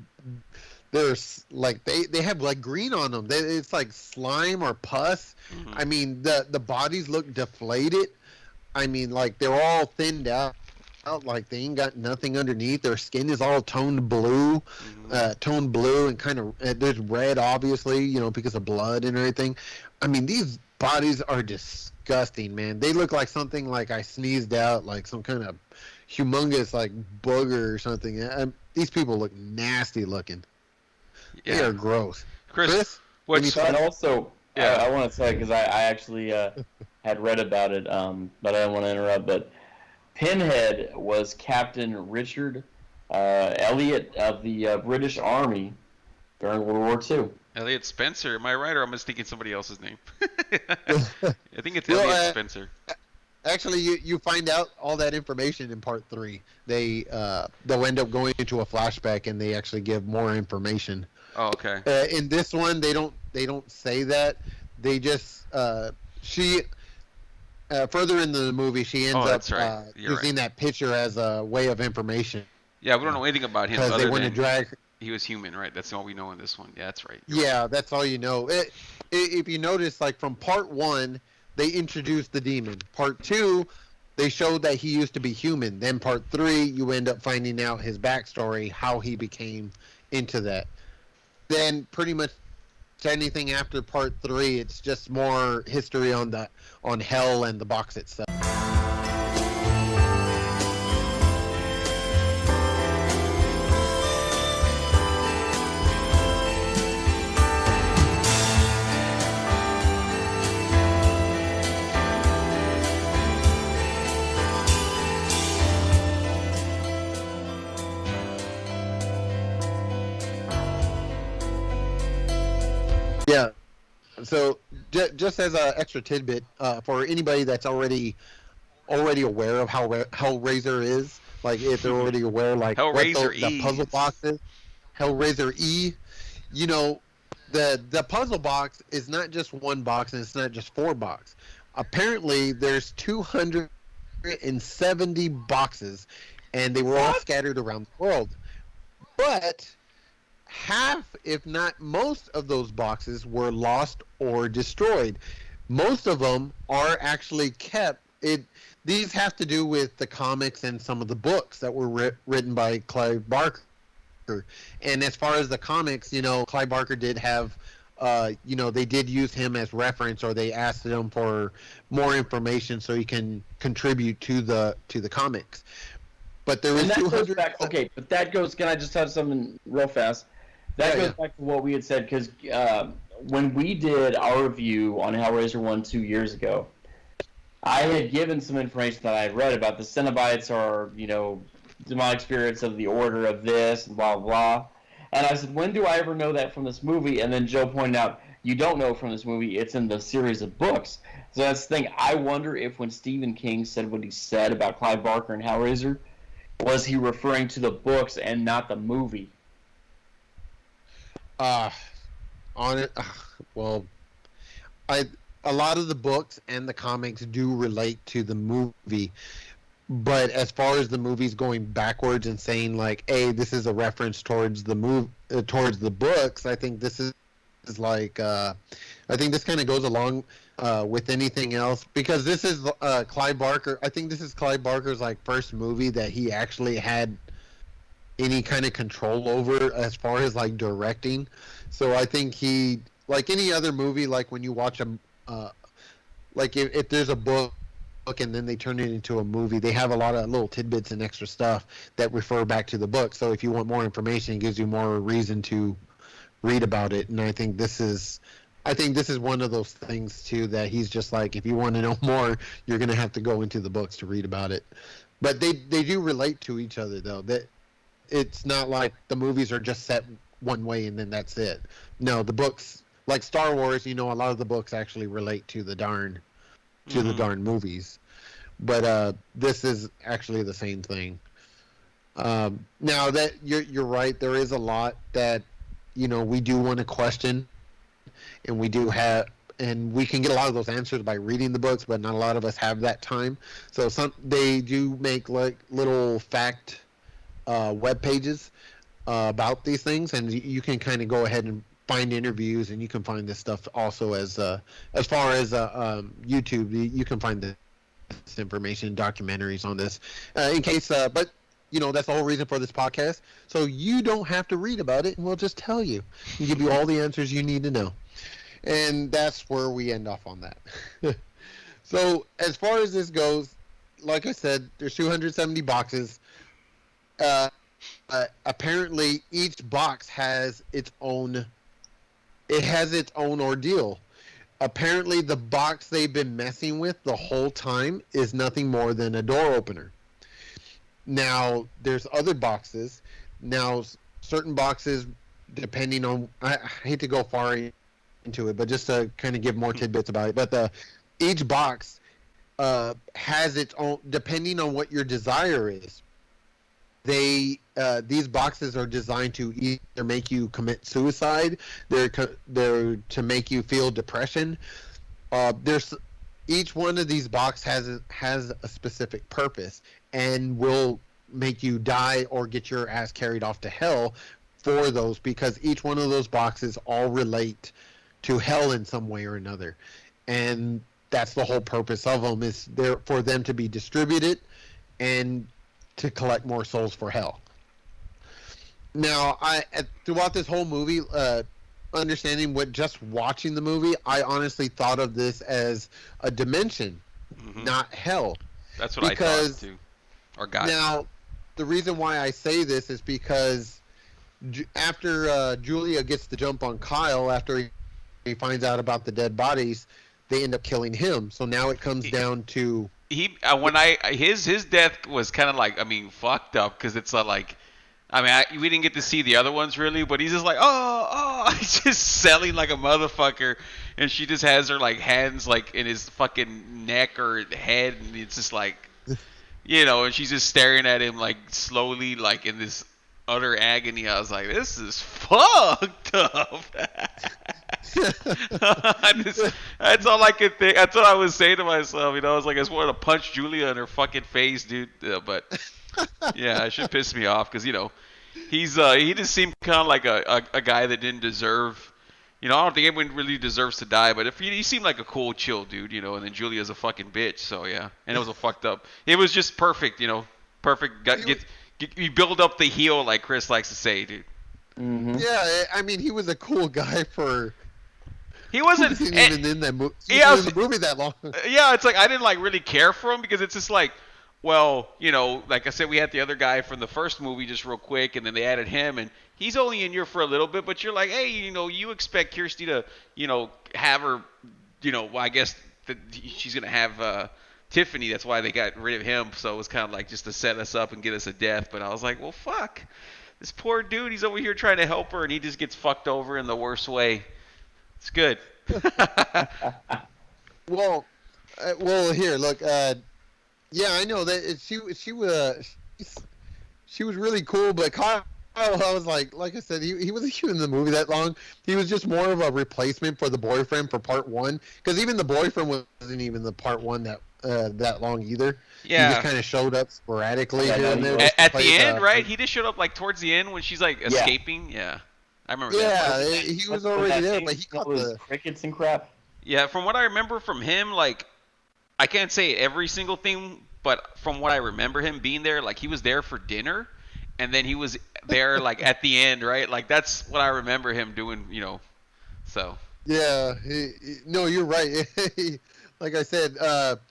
there's like they have like green on them. It's like slime or pus. Mm-hmm. I mean, the bodies look deflated. I mean, like they're all thinned out, like they ain't got nothing underneath. Their skin is all toned blue, and kind of there's red, obviously, you know, because of blood and everything. I mean, these bodies are disgusting, man. They look like something like I sneezed out, like some kind of humongous like booger or something. These people look nasty looking. Yeah. They are gross. Chris, and also, I want to say, because I actually had read about it, but I don't want to interrupt, but Pinhead was Captain Richard Elliot of the British Army during World War II. Elliot Spencer, am I right, or am I thinking somebody else's name? I think it's Elliot Spencer. Actually, you find out all that information in part 3. They'll end up going into a flashback, and they actually give more information. Oh, okay. In this one, they don't say that. They just she further in the movie, she ends up using that picture as a way of information. Yeah, we don't know anything about him because they want to drag. He was human, right? That's all we know in this one. Yeah, that's right. Yeah, that's all you know. If you notice, like from part 1, they introduced the demon. Part 2, they showed that he used to be human. Then part 3, you end up finding out his backstory, how he became into that. Then pretty much anything after part 3, it's just more history on hell and the box itself. Yeah, so just as an extra tidbit, for anybody that's already aware of how Hellraiser is, like if they're already aware, like Hellraiser what the puzzle box is, Hellraiser E, you know, the puzzle box is not just one box and it's not just 4 boxes. Apparently, there's 270 boxes, and they were all scattered around the world, but half, if not most, of those boxes were lost or destroyed. Most of them are actually kept. These have to do with the comics and some of the books that were written by Clive Barker. And as far as the comics, you know, Clive Barker did have, you know, they did use him as reference, or they asked him for more information so he can contribute to the comics. But there was 200. Okay, but that goes. Can I just have something real fast? That goes back to what we had said, because when we did our review on Hellraiser 1 2 years ago, I had given some information that I had read about the Cenobites are, you know, demonic spirits of the order of this, and blah, blah. And I said, when do I ever know that from this movie? And then Joe pointed out, you don't know from this movie, it's in the series of books. So that's the thing. I wonder if when Stephen King said what he said about Clive Barker and Hellraiser, was he referring to the books and not the movie? Well, a lot of the books and the comics do relate to the movie, but as far as the movies going backwards and saying like, "Hey, this is a reference towards the towards the books," I think this is like I think this kind of goes along with anything else because this is Clive Barker. I think this is Clive Barker's like first movie that he actually had any kind of control over as far as like directing. So I think he, like any other movie, like when you watch a like if there's a book and then they turn it into a movie, they have a lot of little tidbits and extra stuff that refer back to the book. So if you want more information, it gives you more reason to read about it. And I think this is one of those things too that he's just like, if you want to know more, you're gonna have to go into the books to read about it. But they do relate to each other though. That it's not like the movies are just set one way and then that's it. No, the books, like Star Wars, a lot of the books actually relate to the darn movies. But this is actually the same thing. Now that you're right, there is a lot that we do want to question, and we can get a lot of those answers by reading the books, but not a lot of us have that time. So they do make like little fact web pages about these things, and you can kind of go ahead and find interviews, and you can find this stuff also as far as YouTube. You can find this information, documentaries on this, in case. But that's the whole reason for this podcast. So you don't have to read about it, and we'll just tell you and give you all the answers you need to know. And that's where we end off on that. So as far as this goes, like I said, there's 270 boxes. Apparently, each box has its own. It has its own ordeal. Apparently, the box they've been messing with the whole time is nothing more than a door opener. Now, there's other boxes. Now, certain boxes, depending on... I hate to go far into it, but just to kind of give more tidbits about it. But each box has its own... Depending on what your desire is, these boxes are designed to either make you commit suicide, they're to make you feel depression. Each one of these boxes has a specific purpose and will make you die or get your ass carried off to hell for those, because each one of those boxes all relate to hell in some way or another. And that's the whole purpose of them, is there for them to be distributed and to collect more souls for hell. Now, throughout this whole movie, understanding just watching the movie, I honestly thought of this as a dimension, not hell. That's what I thought too. Or God. Now, the reason why I say this is because after Julia gets the jump on Kyle, after he finds out about the dead bodies, they end up killing him. So now it comes down to... his death was kind of like, fucked up, because it's not like, we didn't get to see the other ones really, but he's just like, he's just selling like a motherfucker, and she just has her like hands like in his fucking neck or head, and it's just like, and she's just staring at him like slowly, like in this utter agony. I was like, this is fucked up. That's all I could think. That's what I was saying to myself. I was like, I just wanted to punch Julia in her fucking face, dude. But yeah, it should piss me off, because he just seemed kind of like a guy that didn't deserve. I don't think anyone really deserves to die, but if he seemed like a cool, chill dude, and then Julia's a fucking bitch. So yeah, and it was a fucked up. It was just perfect, perfect. You build up the heel, like Chris likes to say, dude. Mm-hmm. Yeah, he was a cool guy for. He wasn't even in that movie. The movie that long. Yeah, it's like I didn't really care for him, because it's just like, well, like I said, we had the other guy from the first movie just real quick, and then they added him, and he's only in here for a little bit, but you're like, hey, you expect Kirsty to, have her, well, I guess that she's gonna have Tiffany. That's why they got rid of him. So it was kind of like just to set us up and get us a death. But I was like, well, fuck, this poor dude. He's over here trying to help her, and he just gets fucked over in the worst way. It's good. Well, here, look. Yeah, I know that she was really cool, but Kyle, I was like I said, he wasn't even in the movie that long. He was just more of a replacement for the boyfriend for part one, because even the boyfriend wasn't even the part one that long either. Yeah, he just kind of showed up sporadically here and there. At the end, right? He just showed up like towards the end when she's like escaping. Yeah. I remember Yeah, that. he was What's already that there, thing? but he All caught those the. crickets and crap. Yeah, from what I remember from him, like I can't say every single thing, but from what I remember him being there, like he was there for dinner, and then he was there like at the end, right? Like that's what I remember him doing, So Yeah, no, you're right. Like I said,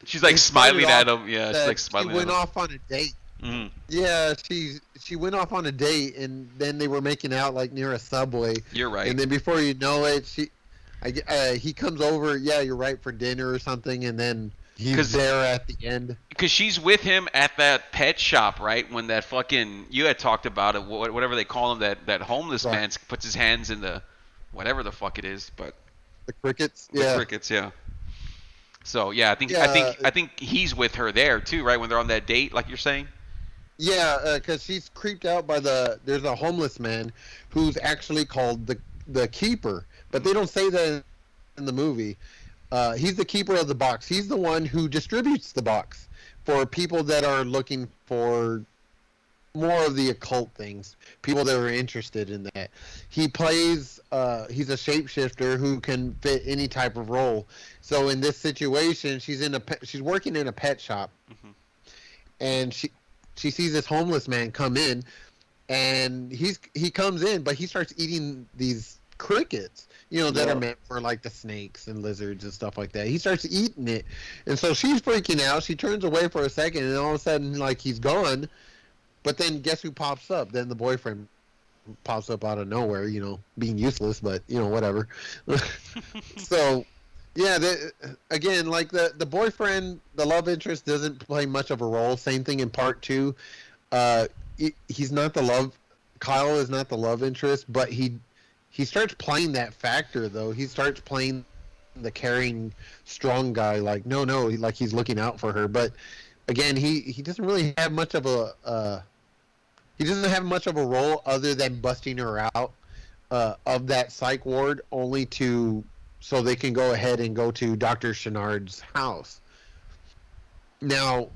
she's like it started smiling at off him. Yeah, she's that like she smiling at went him. off on a date. Hmm. Yeah, she went off on a date, and then they were making out like near a Subway. You're right. And then before you know it, he comes over. Yeah, you're right, for dinner or something, and then he's there at the end. Because she's with him at that pet shop, right? When that fucking you had talked about it, whatever they call him, that homeless Right. man puts his hands in the whatever the fuck it is, but The crickets. the Yeah. crickets, yeah. So yeah, I Yeah. think he's with her there too, right? When they're on that date, like you're saying. Yeah, because she's creeped out by there's a homeless man who's actually called the keeper, but they don't say that in the movie. He's the keeper of the box. He's the one who distributes the box for people that are looking for more of the occult things, people that are interested in that. He plays, he's a shapeshifter who can fit any type of role. So in this situation, she's working in a pet shop, and she sees this homeless man come in, and he comes in, but he starts eating these crickets, that are meant for like the snakes and lizards and stuff like that. He starts eating it, and so she's freaking out. She turns away for a second, and all of a sudden, like, he's gone. But then guess who pops up? Then the boyfriend pops up out of nowhere, being useless, but whatever. So yeah, again, like the boyfriend, the love interest doesn't play much of a role. Same thing in part 2. He's not Kyle is not the love interest, but he starts playing that factor, though. He starts playing the caring, strong guy, like, no, like he's looking out for her. But again, he doesn't really have much of a role other than busting her out of that psych ward, only so they can go ahead and go to Doctor Channard's house. Now,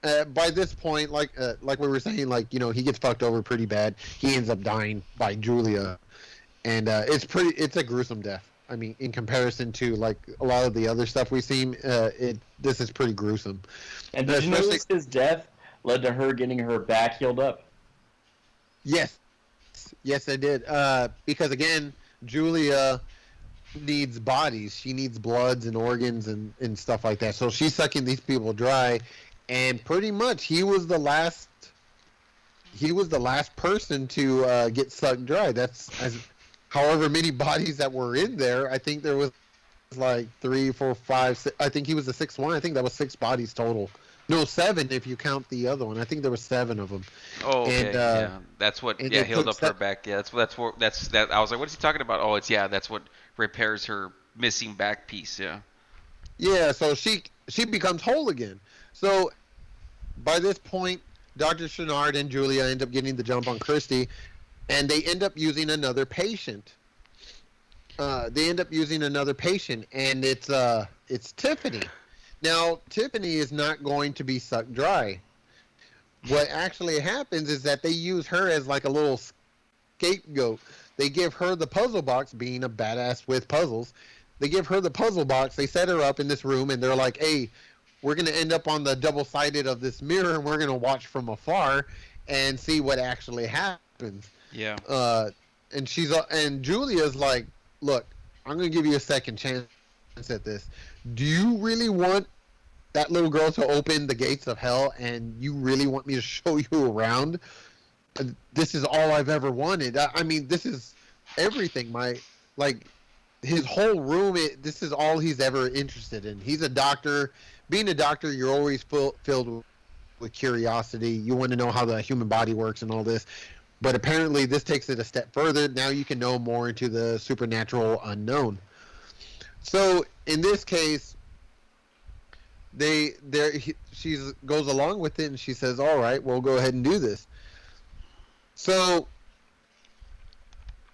by this point, like we were saying, like, he gets fucked over pretty bad. He ends up dying by Julia, and it's a gruesome death. I mean, in comparison to like a lot of the other stuff we've seen, this is pretty gruesome. And did you notice his death led to her getting her back healed up? Yes, I did. Because again, Julia needs bodies. She needs bloods and organs and stuff like that. So she's sucking these people dry, and pretty much he was the last person to get sucked dry. That's however many bodies that were in there. I think there was like 3, 4, 5, 6. I think he was the 6th one. I think that was 6 bodies total. No, 7 if you count the other one. I think there was 7 of them. Oh, okay. And, yeah, that's what. Yeah, healed up her back. Yeah, that's that. I was like, what is he talking about? Oh, that's what repairs her missing back piece. Yeah. Yeah, so she becomes whole again. So by this point, Dr. Channard and Julia end up getting the jump on Kirsty, and they end up using another patient. And it's Tiffany. Now, Tiffany is not going to be sucked dry. What actually happens is that they use her as like a little scapegoat. They give her the puzzle box, being a badass with puzzles. They give her the puzzle box. They set her up in this room, and they're like, hey, we're going to end up on the double-sided of this mirror, and we're going to watch from afar and see what actually happens. Yeah. And Julia's like, look, I'm going to give you a second chance at this. Do you really want that little girl to open the gates of hell, and you really want me to show you around? This is all I've ever wanted. I mean, this is everything. His whole room, this is all he's ever interested in. He's a doctor. Being a doctor, you're always filled with curiosity. You want to know how the human body works and all this. But apparently this takes it a step further. Now you can know more into the supernatural unknown. So in this case, she goes along with it, and she says, all right, we'll go ahead and do this. So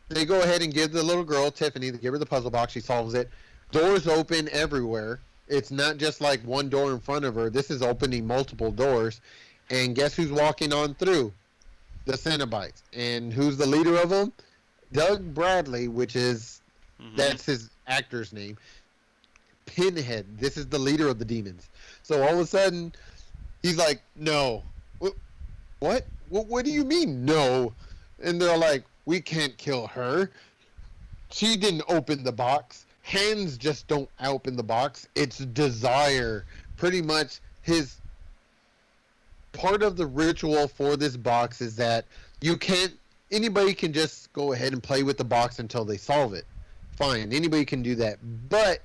they go ahead and give the little girl, Tiffany, they give her the puzzle box. She solves it. Doors open everywhere. It's not just like one door in front of her. This is opening multiple doors. And guess who's walking on through? The Cenobites. And who's the leader of them? Doug Bradley, which is Mm-hmm. that's his actor's name. Pinhead. This is the leader of the demons. So all of a sudden, he's like, "No, what? What do you mean, no?" And they're like, "We can't kill her. She didn't open the box. Hands just don't open the box. It's desire. Pretty much his part of the ritual for this box is that you can't. Anybody can just go ahead and play with the box until they solve it. Fine, anybody can do that. But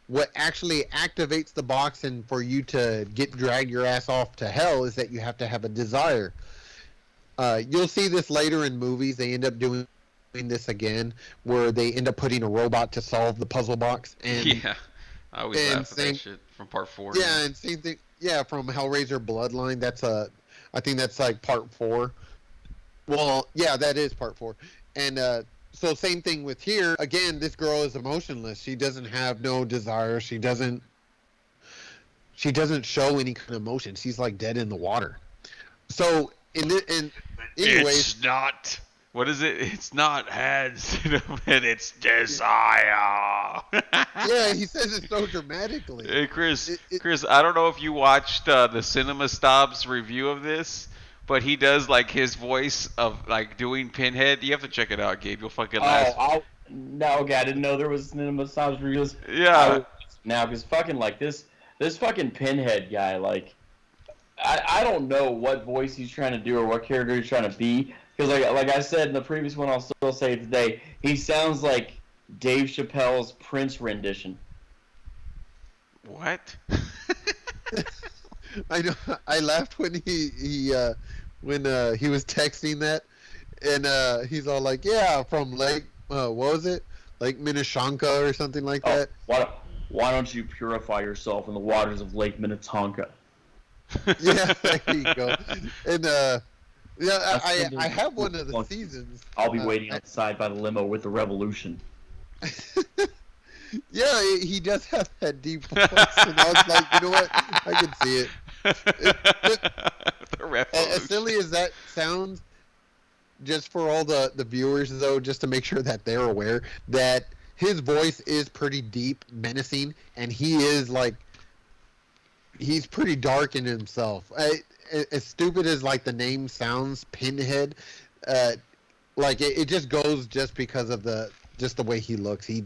what actually activates the box and for you to drag your ass off to hell is that you have to have a desire. You'll see this later in movies. They end up doing this again, where they end up putting a robot to solve the puzzle box. And Yeah, I always laugh at that shit from part 4. yeah, and same thing. Yeah, from Hellraiser Bloodline. I think that's like part 4. Well, yeah, that is part 4. And so same thing with here. Again, this girl is emotionless. She doesn't have no desire. She doesn't show any kind of emotion. She's like dead in the water. So anyways, It's not. What is it? It's not hands, it's desire. yeah, he says it so dramatically. Hey, Chris, I don't know if you watched the Cinema Stops review of this, but he does like his voice of like doing Pinhead. You have to check it out, Gabe. You'll fucking laugh. No, okay, I didn't know there was cinema stops reviews. Yeah. Now, because fucking like this fucking Pinhead guy, like, I don't know what voice he's trying to do or what character he's trying to be. Because like I said in the previous one, I'll still say it today, he sounds like Dave Chappelle's Prince rendition. What? I know. I laughed when he was texting that, and he's all like, "Yeah, from Lake, what was it? Lake Minnetonka or something like that." Why don't you purify yourself in the waters of Lake Minnetonka? Yeah, there you go. And yeah, I have one of the seasons. I'll be waiting outside by the limo with the revolution. Yeah, he does have that deep voice, and I was like, you know what? I can see it. The revolution. As silly as that sounds, just for all the viewers, though, just to make sure that they're aware that his voice is pretty deep, menacing, and he is like, he's pretty dark in himself. As stupid as like the name sounds, Pinhead, like it just goes just because of the way he looks. He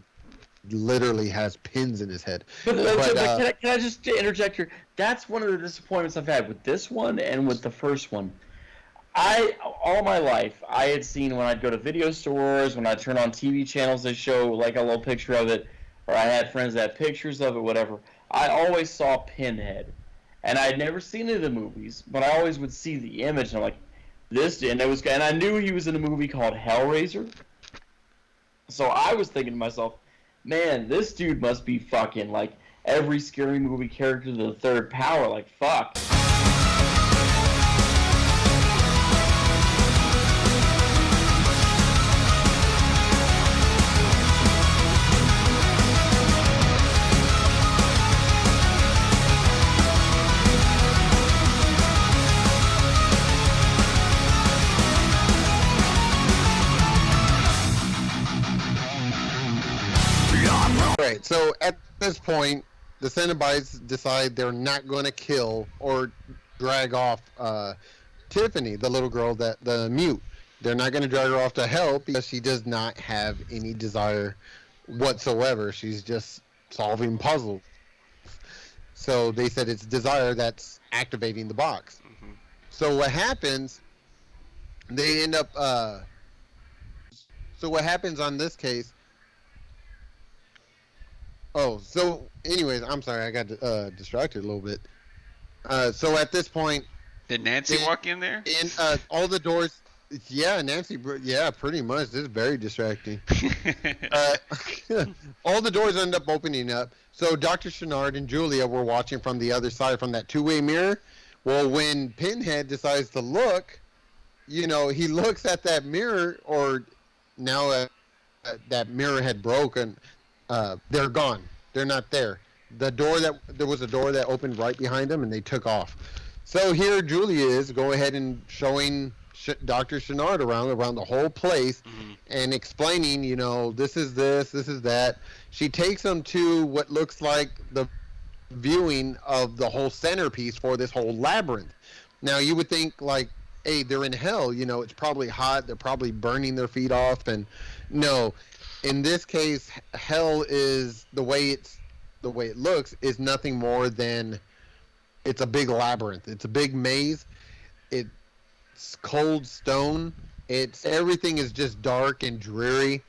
literally has pins in his head. But can I just interject here? That's one of the disappointments I've had with this one and with the first one. All my life, I had seen when I'd go to video stores, when I'd turn on TV channels that show like a little picture of it, or I had friends that had pictures of it, whatever. I always saw Pinhead. And I had never seen any of the movies, but I always would see the image, and I'm like, and I knew he was in a movie called Hellraiser. So I was thinking to myself, man, this dude must be fucking like every scary movie character to the third power, like fuck. Right, so at this point, the Cenobites decide they're not going to kill or drag off Tiffany, the little girl, the mute. They're not going to drag her off to hell because she does not have any desire whatsoever. She's just solving puzzles. So they said it's desire that's activating the box. Mm-hmm. So what happens, they end up... so what happens on this case... Oh, so anyways, I'm sorry, I got distracted a little bit. So at this point... Did Nancy walk in there? And all the doors... Yeah, Nancy, yeah, pretty much. This is very distracting. All the doors end up opening up. So Doctor Channard and Julia were watching from the other side, from that two-way mirror. Well, when Pinhead decides to look, he looks at that mirror, or now that mirror had broken... they're gone. They're not there. There was a door that opened right behind them, and they took off. So here Julia is, go ahead and showing Doctor Channard around the whole place, and explaining, this is this is that. She takes them to what looks like the viewing of the whole centerpiece for this whole labyrinth. Now you would think like, hey, they're in hell, it's probably hot, they're probably burning their feet off, and no, in this case, hell is the way it looks is nothing more than it's a big labyrinth. It's a big maze. It's cold stone. Everything is just dark and dreary,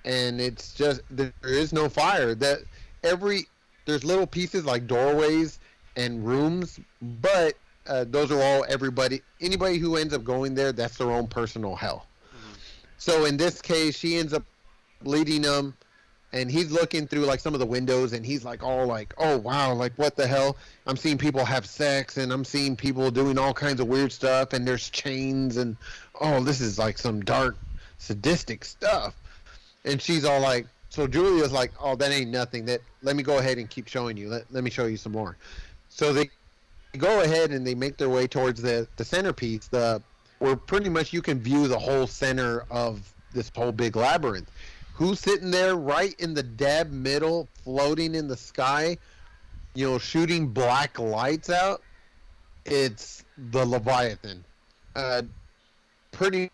and it's just there is no fire. There's little pieces like doorways and rooms, but those are all anybody who ends up going there, that's their own personal hell. So in this case, she ends up leading them, and he's looking through like some of the windows, and he's like all like, oh wow, like what the hell? I'm seeing people have sex, and I'm seeing people doing all kinds of weird stuff, and there's chains, and oh, this is like some dark sadistic stuff. And she's all like, so Julia's like, oh, that ain't nothing. Let me go ahead and keep showing you. Let me show you some more. So they go ahead and they make their way towards the centerpiece, where pretty much you can view the whole center of this whole big labyrinth. Who's sitting there right in the dab middle, floating in the sky, shooting black lights out? It's the Leviathan. Pretty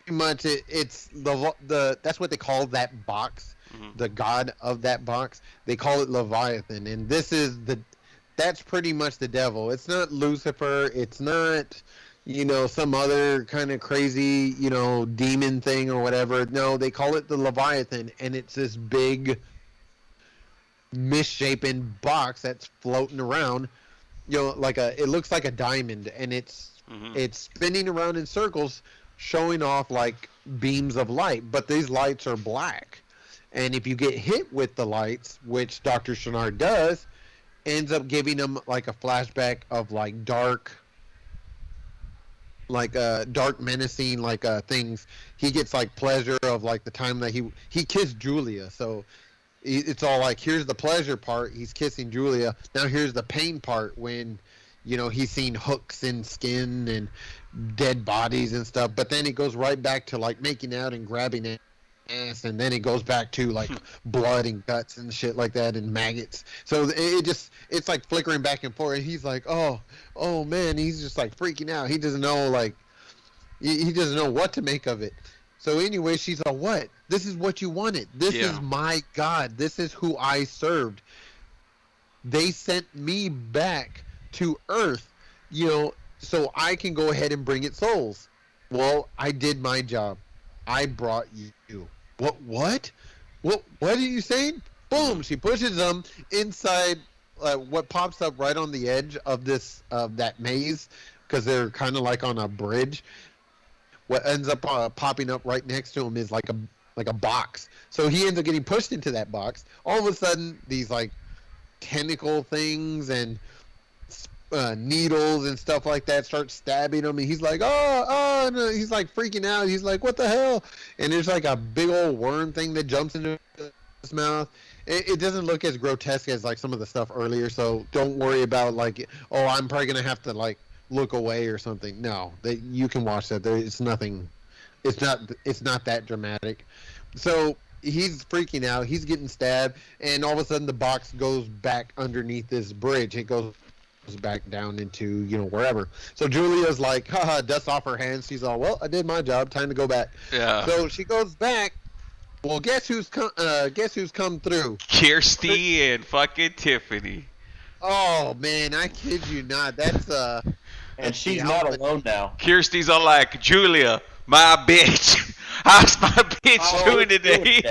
much it's the that's what they call that box, the god of that box. They call it Leviathan, and that's pretty much the devil. It's not Lucifer. It's not some other kind of crazy, demon thing or whatever. No, they call it the Leviathan, and it's this big, misshapen box that's floating around, it looks like a diamond, and it's spinning around in circles, showing off like beams of light, but these lights are black. And if you get hit with the lights, which Dr. Channard does, ends up giving them like a flashback of like dark menacing things. He gets like pleasure of like the time that he kissed Julia. So it's all like, here's the pleasure part, he's kissing Julia. Now here's the pain part when he's seen hooks in skin and dead bodies and stuff. But then it goes right back to like making out and grabbing it ass, and then it goes back to like blood and guts and shit like that and maggots. So it's like flickering back and forth, and he's like, oh man, he's just like freaking out. He doesn't know he doesn't know what to make of it. So anyway, she's like, what? This is what you wanted. This is my God. This is who I served. They sent me back to Earth, so I can go ahead and bring it souls. Well, I did my job. I brought you. What are you saying? Boom! She pushes them inside what pops up right on the edge of that maze, because they're kind of like on a bridge. What ends up popping up right next to him is like a box. So he ends up getting pushed into that box. All of a sudden, these like tentacle things and needles and stuff like that start stabbing him, and he's like, oh no. He's like freaking out. He's like, what the hell? And there's like a big old worm thing that jumps into his mouth. It doesn't look as grotesque as like some of the stuff earlier, so don't worry about like, oh, I'm probably gonna have to like look away or something. No, you can watch that. It's nothing. It's not that dramatic. So he's freaking out. He's getting stabbed, and all of a sudden the box goes back underneath this bridge. It goes back down into wherever. So Julia's like, haha, dusts off her hands. She's all, well, I did my job, time to go back. Yeah. So she goes back. Well, guess who's come through? Kirsty and fucking Tiffany. Oh man, I kid you not. That's and she's not alone now. Kirsty's all like, Julia, my bitch. How's my bitch doing today?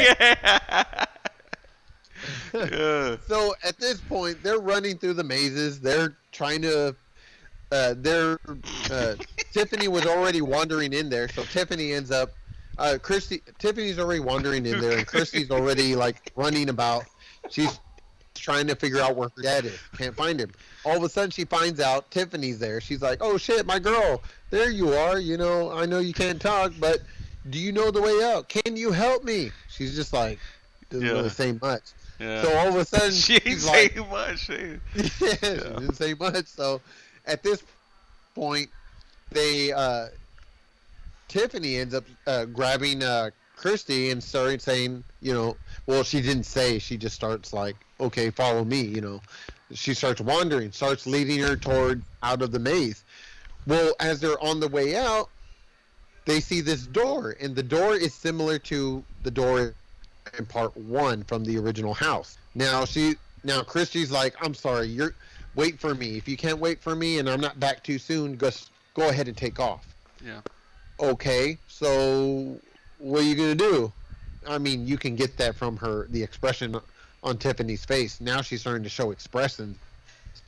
Yeah. So at this point, they're running through the mazes. They're trying to. Tiffany was already wandering in there, so Tiffany ends up. Tiffany's already wandering in there, and Kirsty's already like running about. She's trying to figure out where her dad is. Can't find him. All of a sudden, she finds out Tiffany's there. She's like, "Oh shit, my girl, there you are. I know you can't talk, but do you know the way out? Can you help me?" She's just like, doesn't really say much. Yeah. So all of a sudden, she ain't she's saying like, much. she didn't say much. So at this point, they Tiffany ends up grabbing Kirsty and starting saying, well, she didn't say. She just starts like, okay, follow me. She starts wandering, starts leading her toward out of the maze. Well, as they're on the way out, they see this door, and the door is similar to the door in part 1 from the original house. Now Christy's like, I'm sorry, wait for me. If you can't wait for me and I'm not back too soon, just go ahead and take off. Yeah. Okay, so what are you gonna do? I mean, you can get that from the expression on Tiffany's face. Now she's starting to show expression.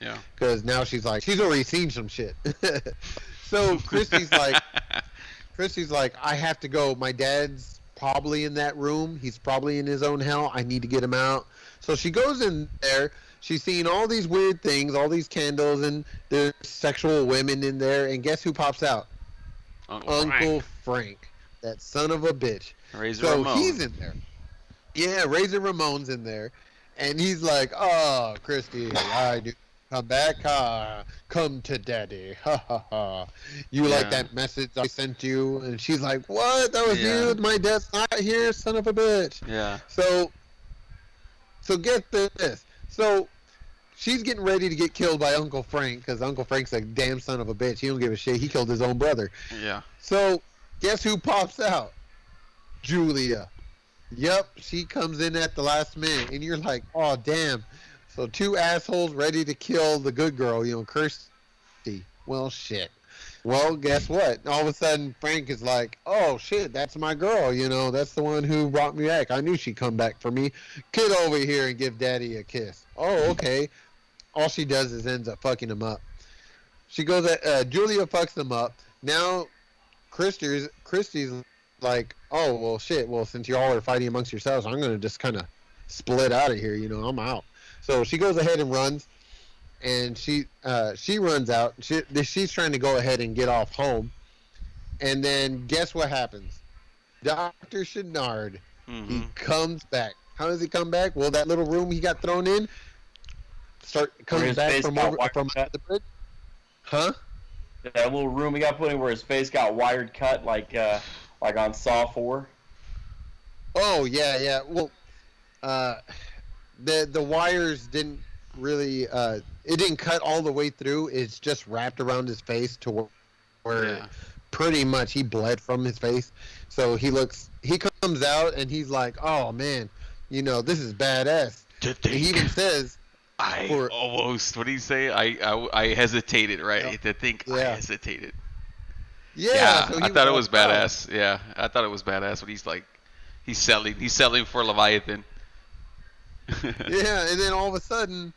Yeah. Because now she's already seen some shit. So Christy's like, I have to go. My dad's probably in that room. He's probably in his own hell. I need to get him out. So she goes in there. She's seeing all these weird things, all these candles, and there's sexual women in there. And guess who pops out? Uncle Frank. That son of a bitch. Razor Ramon. He's in there. Yeah, Razor Ramon's in there. And he's like, oh, Christy, I do. Come back, come to daddy. Ha ha ha. You like that message I sent you? And she's like, what? That was you? My dad's not here, son of a bitch. Yeah. So get this. So she's getting ready to get killed by Uncle Frank because Uncle Frank's a damn son of a bitch. He don't give a shit. He killed his own brother. Yeah. So guess who pops out? Julia. Yep, she comes in at the last minute, and you're like, oh, damn. So 2 assholes ready to kill the good girl, Kirsty. Well, shit. Well, guess what? All of a sudden, Frank is like, oh, shit, that's my girl, That's the one who brought me back. I knew she'd come back for me. Get over here and give daddy a kiss. Oh, okay. All she does is ends up fucking him up. She goes, Julia fucks him up. Now, Christy's like, oh, well, shit. Well, since y'all are fighting amongst yourselves, I'm going to just kind of split out of here. I'm out. So she goes ahead and runs, and she runs out. She's trying to go ahead and get off home. And then guess what happens? Doctor Channard, he comes back. How does he come back? Well, that little room he got thrown in comes back from the bridge. Huh? That little room he got put in where his face got wired cut like on Saw 4. Oh, yeah. Well, the wires didn't really it didn't cut all the way through. It's just wrapped around his face to where pretty much he bled from his face. So he comes out and he's like, oh man, this is badass. He even says, what did he say? I hesitated, right? Yeah. To think I hesitated. Yeah, so I thought it was badass. Yeah, I thought it was badass when he's selling for Leviathan. Yeah, and then all of a sudden,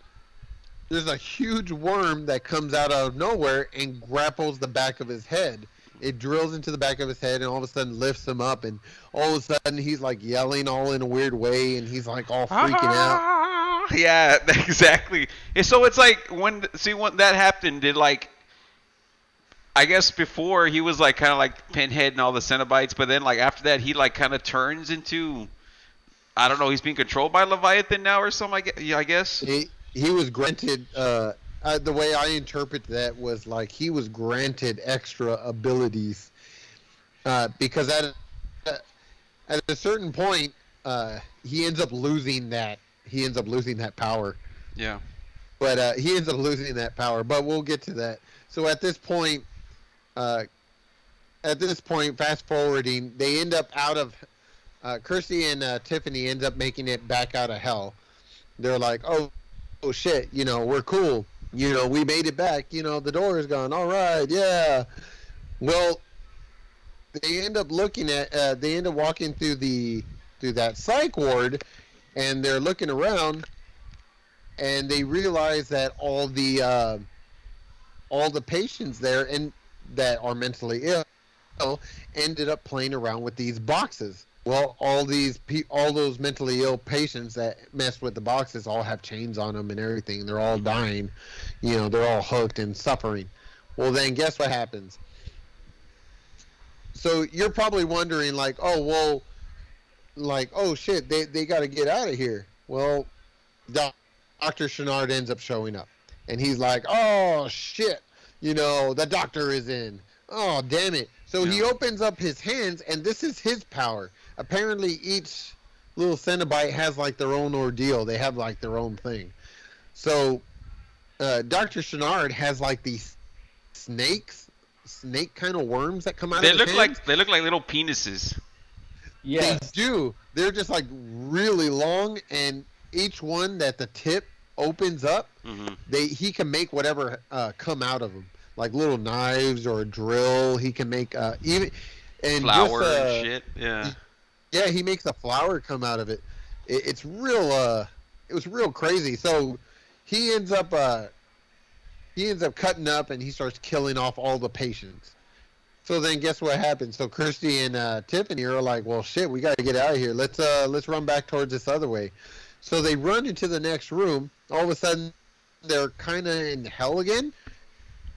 there's a huge worm that comes out of nowhere and grapples the back of his head. It drills into the back of his head and all of a sudden lifts him up, and all of a sudden he's like yelling all in a weird way, and he's like all freaking out. Yeah, exactly. And so it's like when that happened, I guess before he was like kind of like Pinhead and all the Cenobites, but then like after that he like kind of turns into, I don't know, he's being controlled by Leviathan now or something. I guess. He was granted. The way I interpret that was like he was granted extra abilities because at a certain point he ends up losing that. He ends up losing that power. Yeah. But he ends up losing that power. But we'll get to that. So at this point, fast forwarding, they end up out of. Kirsty and Tiffany ends up making it back out of hell. They're like, oh shit, we're cool. We made it back. The door is gone. All right, yeah. Well, they end up walking through that psych ward, and they're looking around, and they realize that all the patients there and that are mentally ill ended up playing around with these boxes. Well, all those mentally ill patients that messed with the boxes all have chains on them and everything. They're all dying. They're all hooked and suffering. Well, then guess what happens? So you're probably wondering like, oh shit, they got to get out of here. Well, Doctor Channard ends up showing up, and he's like, oh shit, the doctor is in. Oh damn it. So he opens up his hands, and this is his power. Apparently, each little Cenobite has like their own ordeal. They have like their own thing. So Doctor Channard has like these snake kind of worms that come out of his hands. They look like little penises. Yes. They do. They're just like really long, and each one that the tip opens up, he can make whatever come out of them. Like little knives or a drill, he can make even and flour and shit. Yeah. Yeah, he makes a flower come out of it. It's real. It was real crazy. So he ends up cutting up and he starts killing off all the patients. So then guess what happens? So Kirsty and Tiffany are like, well, shit, we got to get out of here. Let's run back towards this other way. So they run into the next room. All of a sudden, they're kind of in hell again.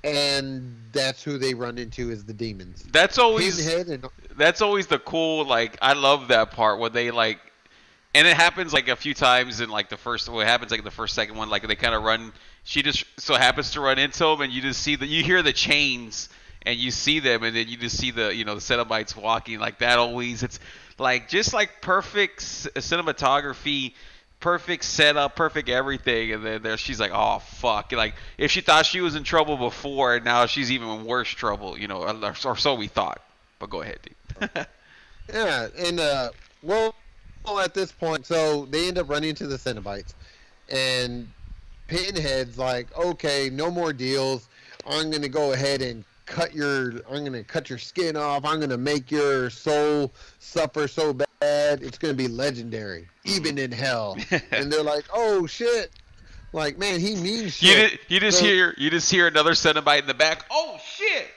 And that's who they run into is the demons. That's always the cool, like, I love that part where they, like, and it happens, like, a few times in, like, the second one, like, they kind of run, she just so happens to run into them, and you just see you hear the chains, and you see them, and then you just see the Cenobites walking, like, that always, it's, like, just, like, perfect cinematography, perfect setup, perfect everything, and then she's like, oh fuck, like if she thought she was in trouble before, now she's even in worse trouble, or so we thought. But go ahead, dude. Yeah, and well, at this point, so they end up running into the Cenobites, and Pinhead's like, okay, no more deals. I'm gonna go ahead and cut your skin off. I'm gonna make your soul suffer so bad it's gonna be legendary, even in hell. And they're like, oh shit, like, man, he means shit. You just hear another Cenobite in the back. Oh shit.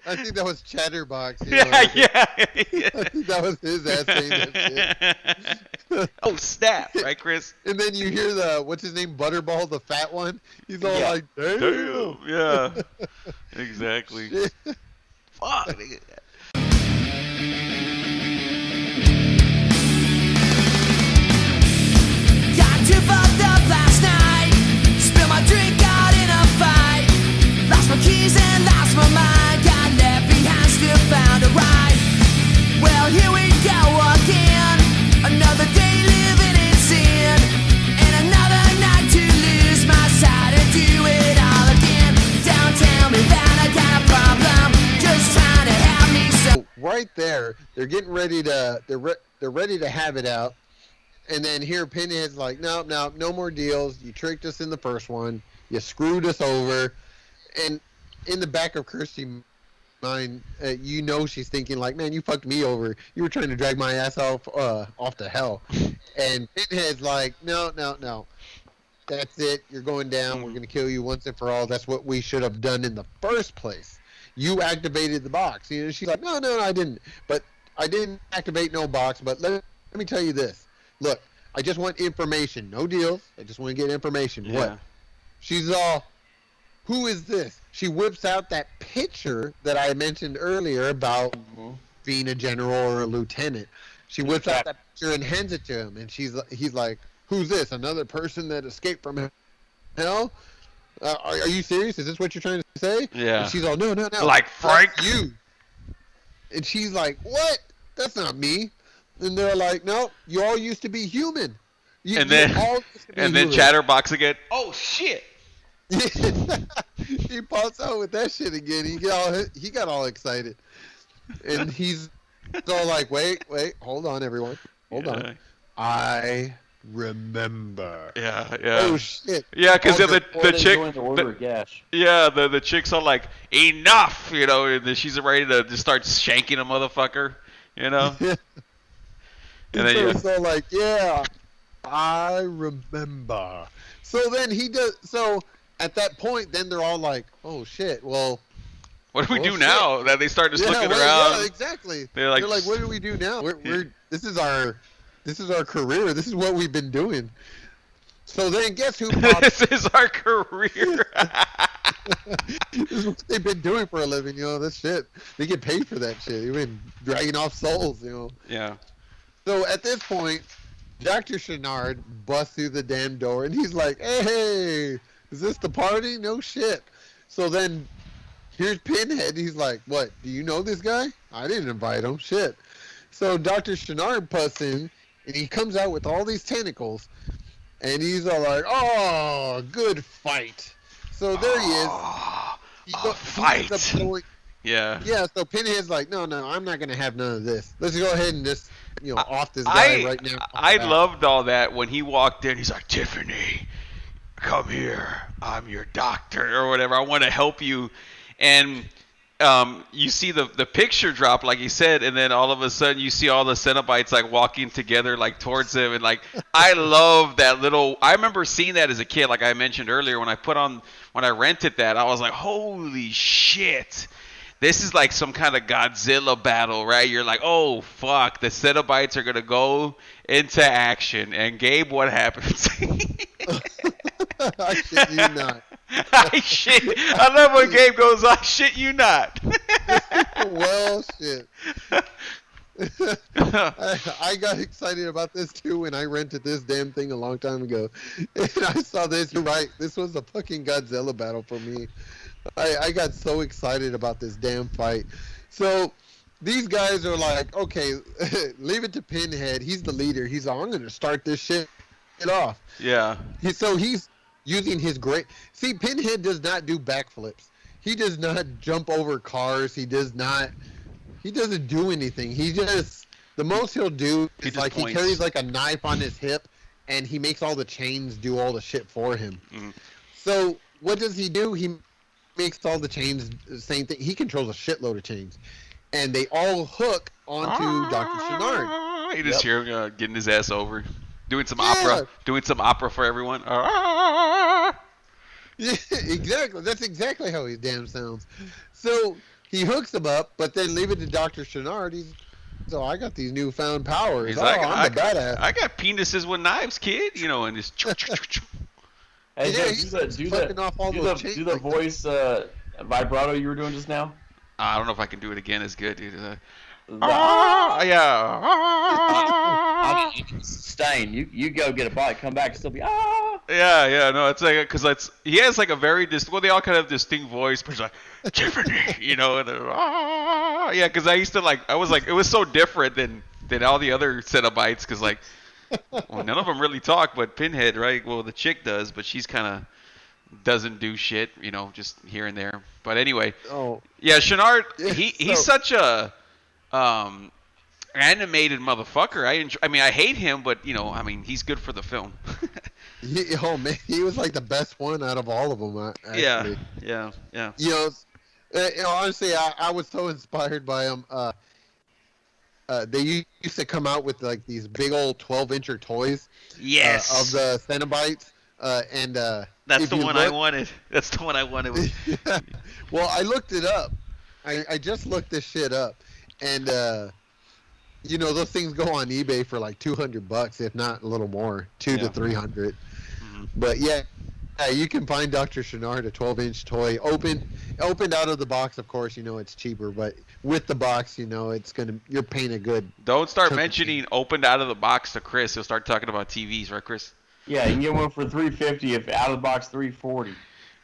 I think that was Chatterbox. Yeah. I think that was his ass saying that shit. Oh snap, right, Chris? And then you hear what's his name, Butterball, the fat one. He's all like, damn. Yeah, exactly. Fuck. Got too fucked up last night. Spilled my drink out in a fight. Lost my keys and lost my mind. Got left behind, still found a ride. Well, here we go again. Another day living in sin. And another night to lose my sight and do it all again. Don't tell me that I got a problem. Just trying to have me so. Right there, they're getting ready to they're ready to have it out. And then here Pinhead's like, no more deals. You tricked us in the first one. You screwed us over. And in the back of Kirsty's mind, she's thinking like, man, you fucked me over. You were trying to drag my ass off to hell. And Pinhead's like, no. That's it. You're going down. We're going to kill you once and for all. That's what we should have done in the first place. You activated the box. She's like, no, I didn't. But I didn't activate no box. But let me tell you this. Look, I just want information. No deals. I just want to get information. Yeah. What? She's all, who is this? She whips out that picture that I mentioned earlier about being a general or a lieutenant. She whips out that picture and hands it to him. And he's like, who's this? Another person that escaped from hell? Are you serious? Is this what you're trying to say? Yeah. And she's all, no. Like Frank? That's you. And she's like, what? That's not me. And they're like, no, you all used to be human. And then Chatterbox again. Oh shit! He pops out with that shit again. He got all excited, and he's all like, wait, hold on, everyone, hold on. I remember. Yeah. Oh shit. Yeah, because the chick. The chick's all like, enough, and then she's ready to just start shanking a motherfucker, And then so like, yeah, I remember. So then he does. So at that point, then they're all like, "Oh shit! Well, what do we do now?" That they start just looking around. Yeah, exactly. They're like, "What do we do now? This is our career. This is what we've been doing." So then, guess who pops? This is our career. This is what they've been doing for a living. This shit. They get paid for that shit. They've been dragging off souls. Yeah. So at this point, Doctor Channard busts through the damn door, and he's like, hey, is this the party? No shit. So then here's Pinhead. He's like, what? Do you know this guy? I didn't invite him. Shit. So Dr. Channard busts in, and he comes out with all these tentacles, and he's all like, oh, good fight. So there he is. Fight. Yeah. Yeah, so Pinhead's like, no, I'm not going to have none of this. Let's go ahead and just, off this guy right now. I loved all that when he walked in. He's like, Tiffany, come here. I'm your doctor or whatever. I want to help you. And you see the picture drop, like he said, and then all of a sudden you see all the Cenobites like walking together like towards him. And like, I love that little. I remember seeing that as a kid, like I mentioned earlier, when I rented that, I was like, holy shit. This is like some kind of Godzilla battle, right? You're like, oh, fuck. The Cenobites are going to go into action. And Gabe, what happens? I shit you not. I love when Gabe goes, I shit you not. Well, shit. I got excited about this too when I rented this damn thing a long time ago. And I saw this. You're right. This was a fucking Godzilla battle for me. I got so excited about this damn fight. So these guys are like, okay, leave it to Pinhead. He's the leader. He's like, I'm going to start this shit off. Yeah. So he's using his great... See, Pinhead does not do backflips. He does not jump over cars. He doesn't do anything. He just... The most he'll do is like points. He carries like a knife on his hip and he makes all the chains do all the shit for him. Mm-hmm. So what does he do? He makes all the chains the same thing. He controls a shitload of chains, and they all hook onto Dr. Channard. You just hear him getting his ass over, doing some opera for everyone. Yeah, exactly. That's exactly how he damn sounds. So he hooks them up, but then leave it to Dr. Channard. So I got these newfound powers. He's like, I'm a badass. I got penises with knives, kid. And just. Hey, do the voice vibrato you were doing just now. I don't know if I can do it again as good, dude. Yeah. Stain, you go get a bite, come back, still be Yeah, no, it's like because he has like a very they all kind of distinct voice, but he's like Tiffany, and yeah, because I used to I was like, it was so different than all the other Cenobites, because well, none of them really talk, but Pinhead, right? Well, the chick does, but she's kind of doesn't do shit, just here and there. But anyway, yeah, Channard, he's such a animated motherfucker. I hate him, but he's good for the film. Man, he was like the best one out of all of them. Actually. Yeah. Honestly, I was so inspired by him. They used to come out with like these big old 12-incher toys. Yes. Of the Cenobites, and that's the one I wanted. That's the one I wanted. Well, I looked it up. I just looked this shit up, and those things go on eBay for like $200, if not a little more, $200 to $300. Mm-hmm. But yeah, you can find Dr. Channard, a 12-inch toy, opened out of the box. Of course, it's cheaper, but with the box, you're paying a good. Don't start mentioning opened out of the box to Chris. He'll start talking about TVs, right, Chris? Yeah, you can get one for $350 if out of the box $340.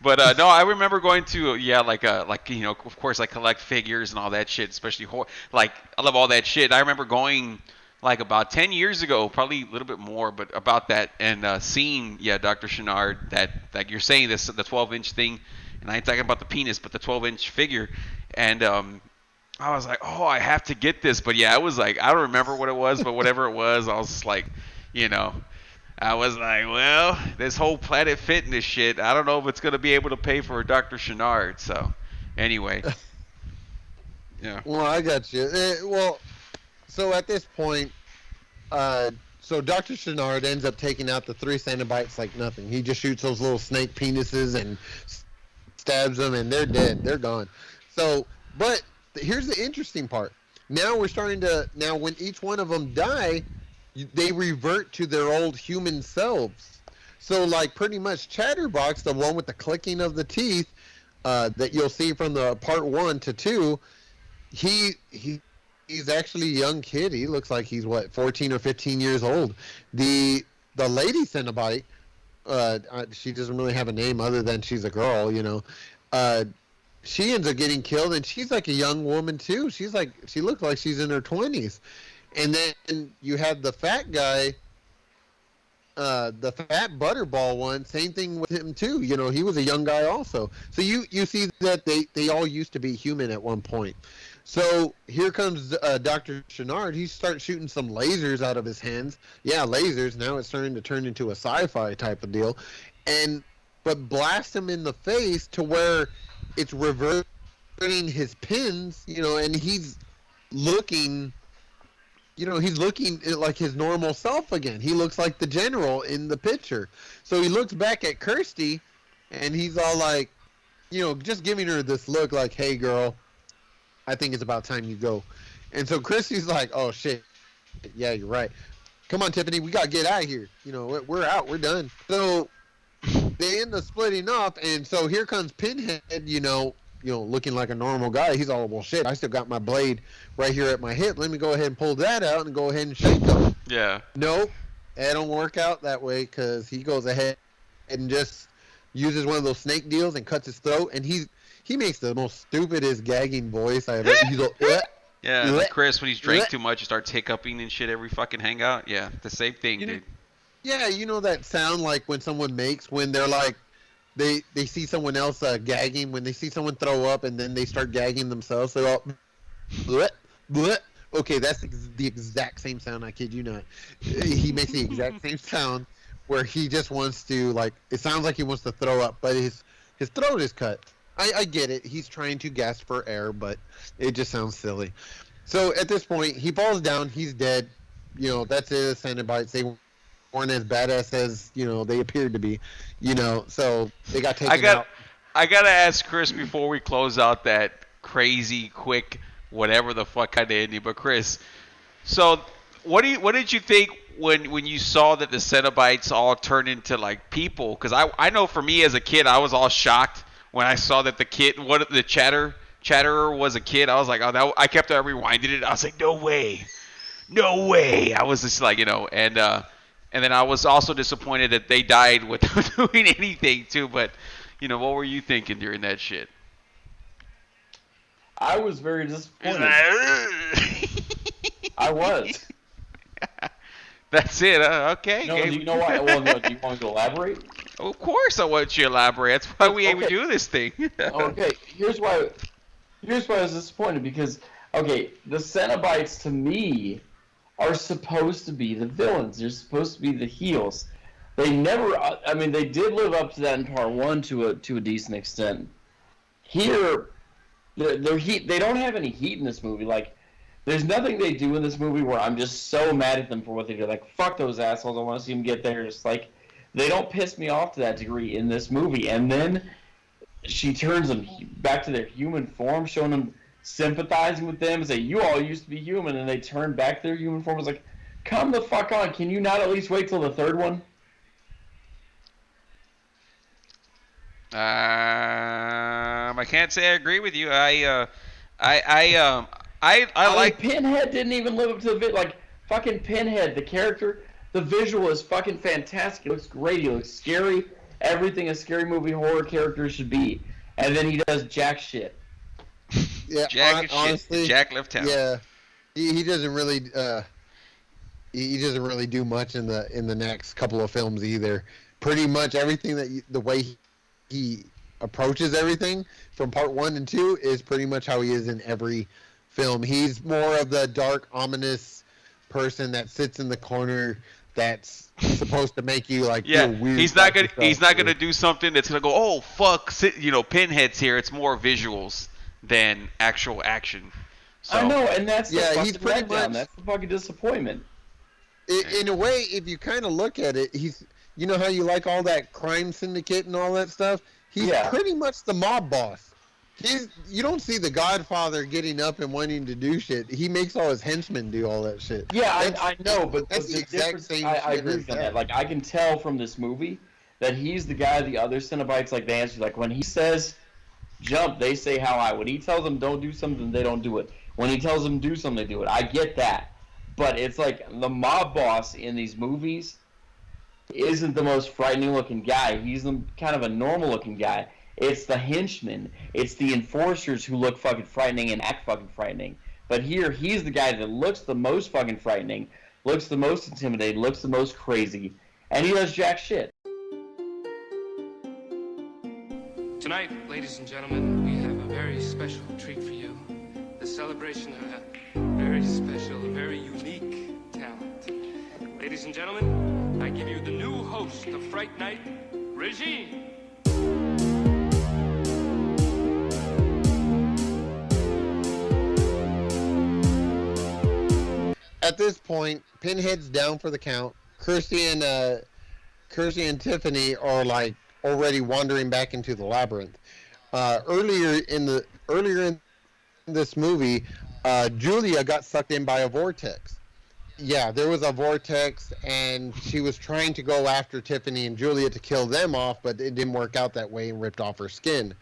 But no, I remember going to of course, I collect figures and all that shit, especially I love all that shit. I remember going like about 10 years ago, probably a little bit more, but about that, and seeing Dr. Channard, that like you're saying, the 12-inch thing, and I ain't talking about the penis, but the 12-inch figure, and I was like, oh, I have to get this, but yeah, I was like, I don't remember what it was, but whatever it was, I was just like, I was like, well, this whole Planet Fitness shit, I don't know if it's going to be able to pay for Dr. Channard. So, anyway. Yeah. Well, I got you. So at this point, so Dr. Channard ends up taking out the 3 Cenobites like nothing. He just shoots those little snake penises and stabs them, and they're dead. They're gone. So, but here's the interesting part. Now when each one of them die, they revert to their old human selves. So, like, pretty much Chatterbox, the one with the clicking of the teeth, that you'll see from the part 1 to 2, he's actually a young kid. He looks like he's 14 or 15 years old. The lady Cenobite, she doesn't really have a name other than she's a girl, she ends up getting killed, and she's like a young woman too. She looks like she's in her 20s. And then you have the fat guy, the fat butterball one. Same thing with him too. You know, he was a young guy also. So you see that they all used to be human at one point. So here comes Doctor Channard. He starts shooting some lasers out of his hands. Yeah, lasers. Now it's starting to turn into a sci-fi type of deal, but blast him in the face to where it's reverting his pins. You know, and he's looking. You know, he's looking like his normal self again. He looks like the general in the picture. So he looks back at Kirsty, and he's all like, you know, just giving her this look like, hey, girl, I think it's about time you go. And so Kirsty's like, oh, shit. Yeah, you're right. Come on, Tiffany, we got to get out of here. You know, we're out. We're done. So they end up splitting up, and so here comes Pinhead, you know, looking like a normal guy. He's all, well, shit, I still got my blade right here at my hip. Let me go ahead and pull that out and go ahead and shake him. Yeah. Nope. It don't work out that way because he goes ahead and just uses one of those snake deals and cuts his throat. And he makes the most stupidest gagging voice I ever. He's like, yeah, like Chris, when he's drank too much, he starts hiccuping and shit every fucking hangout. Yeah, the same thing, dude. Yeah, you know that sound like when someone makes when they're like, They see someone else gagging, when they see someone throw up and then they start gagging themselves. They're all, bleh, bleh. Okay, that's the exact same sound, I kid you not. He makes the exact same sound where he just wants to, like, it sounds like he wants to throw up, but his throat is cut. I get it. He's trying to gasp for air, but it just sounds silly. So at this point, he falls down. He's dead. You know, that's it. Cenobites. They weren't as badass as, you know, they appeared to be, you know, so they got taken out. I gotta ask Chris before we close out that crazy quick whatever the fuck kind of ending. But Chris, so what did you think when you saw that the Cenobites all turned into like people? Because I know for me as a kid, I was all shocked when I saw that the Chatterer was a kid. I was like, oh, I kept on rewinding it. I was like, no way. I was just like, you know, and then I was also disappointed that they died without doing anything too. But, you know, what were you thinking during that shit? I was very disappointed. I was. That's it. Okay. No, do you know why? Well, no, do you want to elaborate? Of course I want you to elaborate. That's why we do this thing. Okay. Here's why I was disappointed because, okay, the Cenobites to me are supposed to be the villains. They're supposed to be the heels. They never. I mean, they did live up to that in part one to a decent extent. Here, their heat. They don't have any heat in this movie. Like, there's nothing they do in this movie where I'm just so mad at them for what they do. Like, fuck those assholes. I want to see them get there. It's like they don't piss me off to that degree in this movie. And then she turns them back to their human form, showing them. Sympathizing with them and say, you all used to be human, and they turn back their human form. I was like, come the fuck on. Can you not at least wait till the third one? I can't say I agree with you. I like Pinhead didn't even live up to the like fucking Pinhead, the character, the visual is fucking fantastic. It looks great. He looks scary. Everything a scary movie horror character should be. And then he does jack shit. Yeah, honestly, Jack left town. Yeah, he doesn't really he doesn't really do much in the next couple of films either. Pretty much everything the way he approaches everything from part 1 and 2 is pretty much how he is in every film. He's more of the dark, ominous person that sits in the corner. That's supposed to make you like feel weird. He's not gonna do something that's gonna go, oh fuck, you know, Pinhead's here. It's more visuals than actual action. So, I know, and that's the fucking he's pretty much, that's the fucking disappointment. In a way, if you kind of look at it, he's, you know how you like all that crime syndicate and all that stuff? He's pretty much the mob boss. You don't see the Godfather getting up and wanting to do shit. He makes all his henchmen do all that shit. Yeah, I know, but that's the exact same shit. I agree with that. Like, I can tell from this movie that he's the guy the other Cenobites, like, they answer, like, when he says jump, they say how high. When he tells them don't do something, they don't do it. When he tells them do something, they do it. I get that. But it's like the mob boss in these movies isn't the most frightening looking guy. He's kind of a normal looking guy. It's the henchmen. It's the enforcers who look fucking frightening and act fucking frightening. But here, he's the guy that looks the most fucking frightening, looks the most intimidating, looks the most crazy, and he does jack shit. Tonight, ladies and gentlemen, we have a very special treat for you. The celebration of a very special, very unique talent. Ladies and gentlemen, I give you the new host of Fright Night, Regine. At this point, Pinhead's down for the count. Kirsty and Tiffany are like already wandering back into the labyrinth. Earlier in this movie, Julia got sucked in by a vortex. Yeah, there was a vortex, and she was trying to go after Tiffany and Julia to kill them off, but it didn't work out that way and ripped off her skin.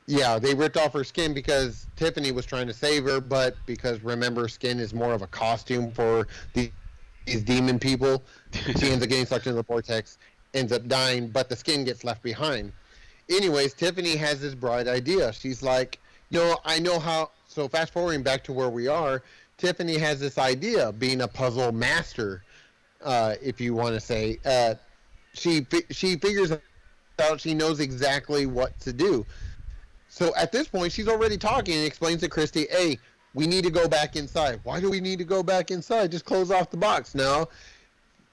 Yeah, they ripped off her skin because Tiffany was trying to save her, but because, remember, skin is more of a costume for these demon people. She ends up getting sucked into the vortex, ends up dying, but the skin gets left behind. Anyways, Tiffany has this bright idea. She's like, I know how... So fast forwarding back to where we are, Tiffany has this idea, being a puzzle master, if you want to say. She figures out, she knows exactly what to do. So at this point, she's already talking and explains to Kirsty, hey, we need to go back inside. Why do we need to go back inside? Just close off the box. No,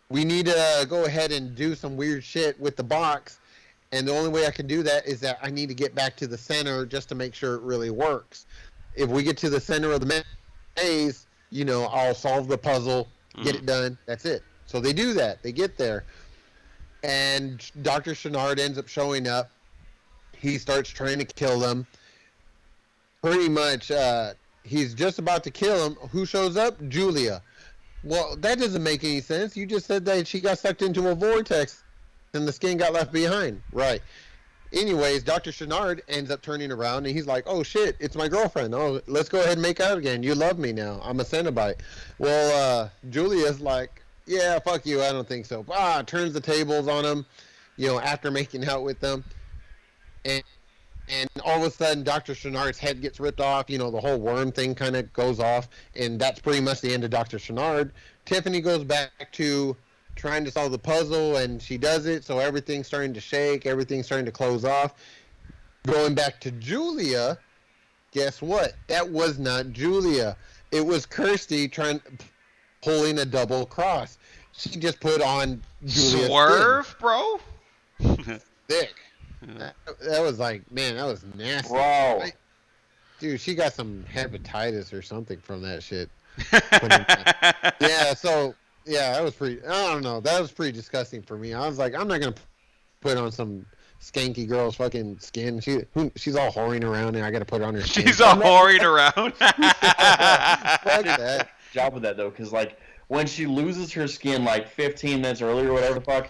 we need to go ahead and do some weird shit with the box. And the only way I can do that is that I need to get back to the center just to make sure it really works. If we get to the center of the maze, I'll solve the puzzle, get it done. That's it. So they do that. They get there. And Doctor Channard ends up showing up. He starts trying to kill them. Pretty much, he's just about to kill him. Who shows up? Julia. Well, that doesn't make any sense. You just said that she got sucked into a vortex and the skin got left behind. Right. Anyways, Dr. Channard ends up turning around and he's like, oh shit, it's my girlfriend. Oh, let's go ahead and make out again. You love me now. I'm a Cenobite. Well, Julia's like, yeah, fuck you. I don't think so. Turns the tables on him, after making out with them. And all of a sudden, Dr. Channard's head gets ripped off. The whole worm thing kind of goes off. And that's pretty much the end of Dr. Channard. Tiffany goes back to trying to solve the puzzle, and she does it. So everything's starting to shake. Everything's starting to close off. Going back to Julia, guess what? That was not Julia. It was Kirsty pulling a double cross. She just put on Julia's Swerve, skin. bro? Thick. That was like, man, that was nasty. Bro. Dude, she got some hepatitis or something from that shit. That was pretty, I don't know, that was pretty disgusting for me. I was like, I'm not going to put on some skanky girl's fucking skin. She's all whoring around and I got to put on her skin. She's all whoring around. Fuck that. Job with that, though, because, like, when she loses her skin, like, 15 minutes earlier or whatever the fuck,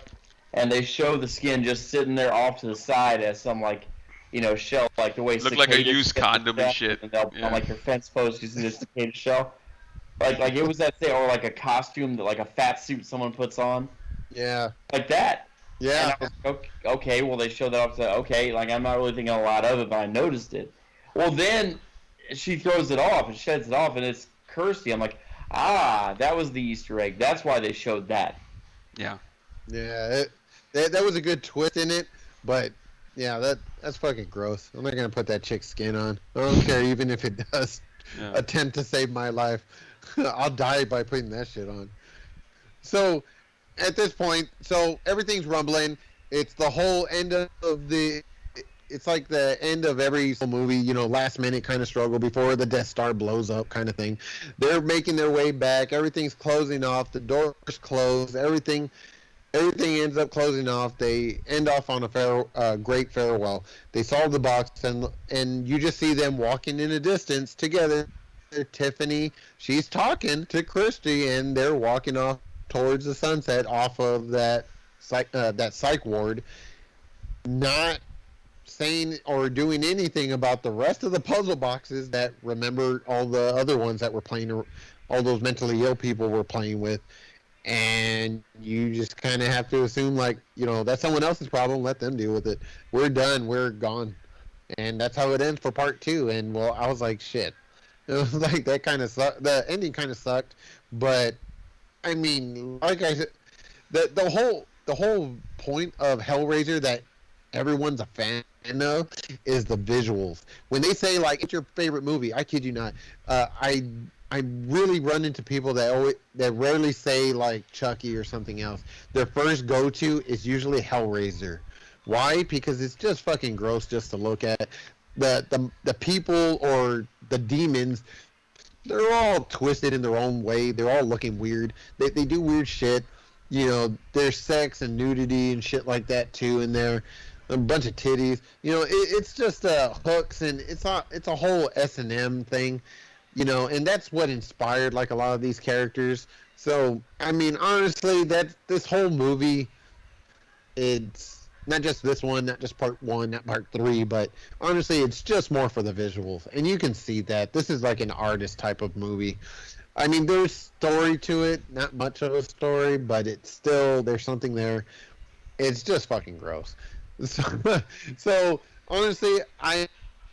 and they show the skin just sitting there off to the side as some, like, shell, like the way Look like a used condom and shit. And they'll, on, like, their fence post using this cicada shell. Like it was that thing, or like a costume, that like a fat suit someone puts on. Yeah. Like that. Yeah. And I was like, okay, well, they showed that off. So, okay, like, I'm not really thinking a lot of it, but I noticed it. Well, then she throws it off and sheds it off, and it's Kirsty. I'm like, that was the Easter egg. That's why they showed that. Yeah. Yeah, that was a good twist in it, but yeah, that's fucking gross. I'm not gonna put that chick's skin on. I don't care, even if it does attempt to save my life. I'll die by putting that shit on. So, at this point, everything's rumbling. It's the whole end of it's like the end of every movie, last minute kind of struggle before the Death Star blows up kind of thing. They're making their way back. Everything's closing off. The doors close. Everything ends up closing off. They end off on a great farewell. They solve the box, and you just see them walking in a distance together. Tiffany, she's talking to Kirsty, and they're walking off towards the sunset off of that psych ward, not saying or doing anything about the rest of the puzzle boxes that, remember, all the other ones that were playing, all those mentally ill people were playing with. and you just kind of have to assume, like, that's someone else's problem. Let them deal with it. We're done. We're gone. And that's how it ends for part 2. And, well, I was like, shit. It was like, that kind of sucked. The ending kind of sucked. But, I mean, like I said, the whole point of Hellraiser that everyone's a fan of is the visuals. When they say, like, it's your favorite movie, I kid you not, I really run into people that rarely say, like, Chucky or something else. Their first go-to is usually Hellraiser. Why? Because it's just fucking gross just to look at. The people or the demons, they're all twisted in their own way. They're all looking weird. They do weird shit. There's sex and nudity and shit like that too in there. A bunch of titties. It's just hooks, and it's a whole S&M thing. And that's what inspired, like, a lot of these characters. So, I mean, honestly, this whole movie, it's not just this one, not just part 1, not part 3, but honestly, it's just more for the visuals. And you can see that. This is like an artist type of movie. I mean, there's story to it, not much of a story, but it's still, there's something there. It's just fucking gross. So honestly, I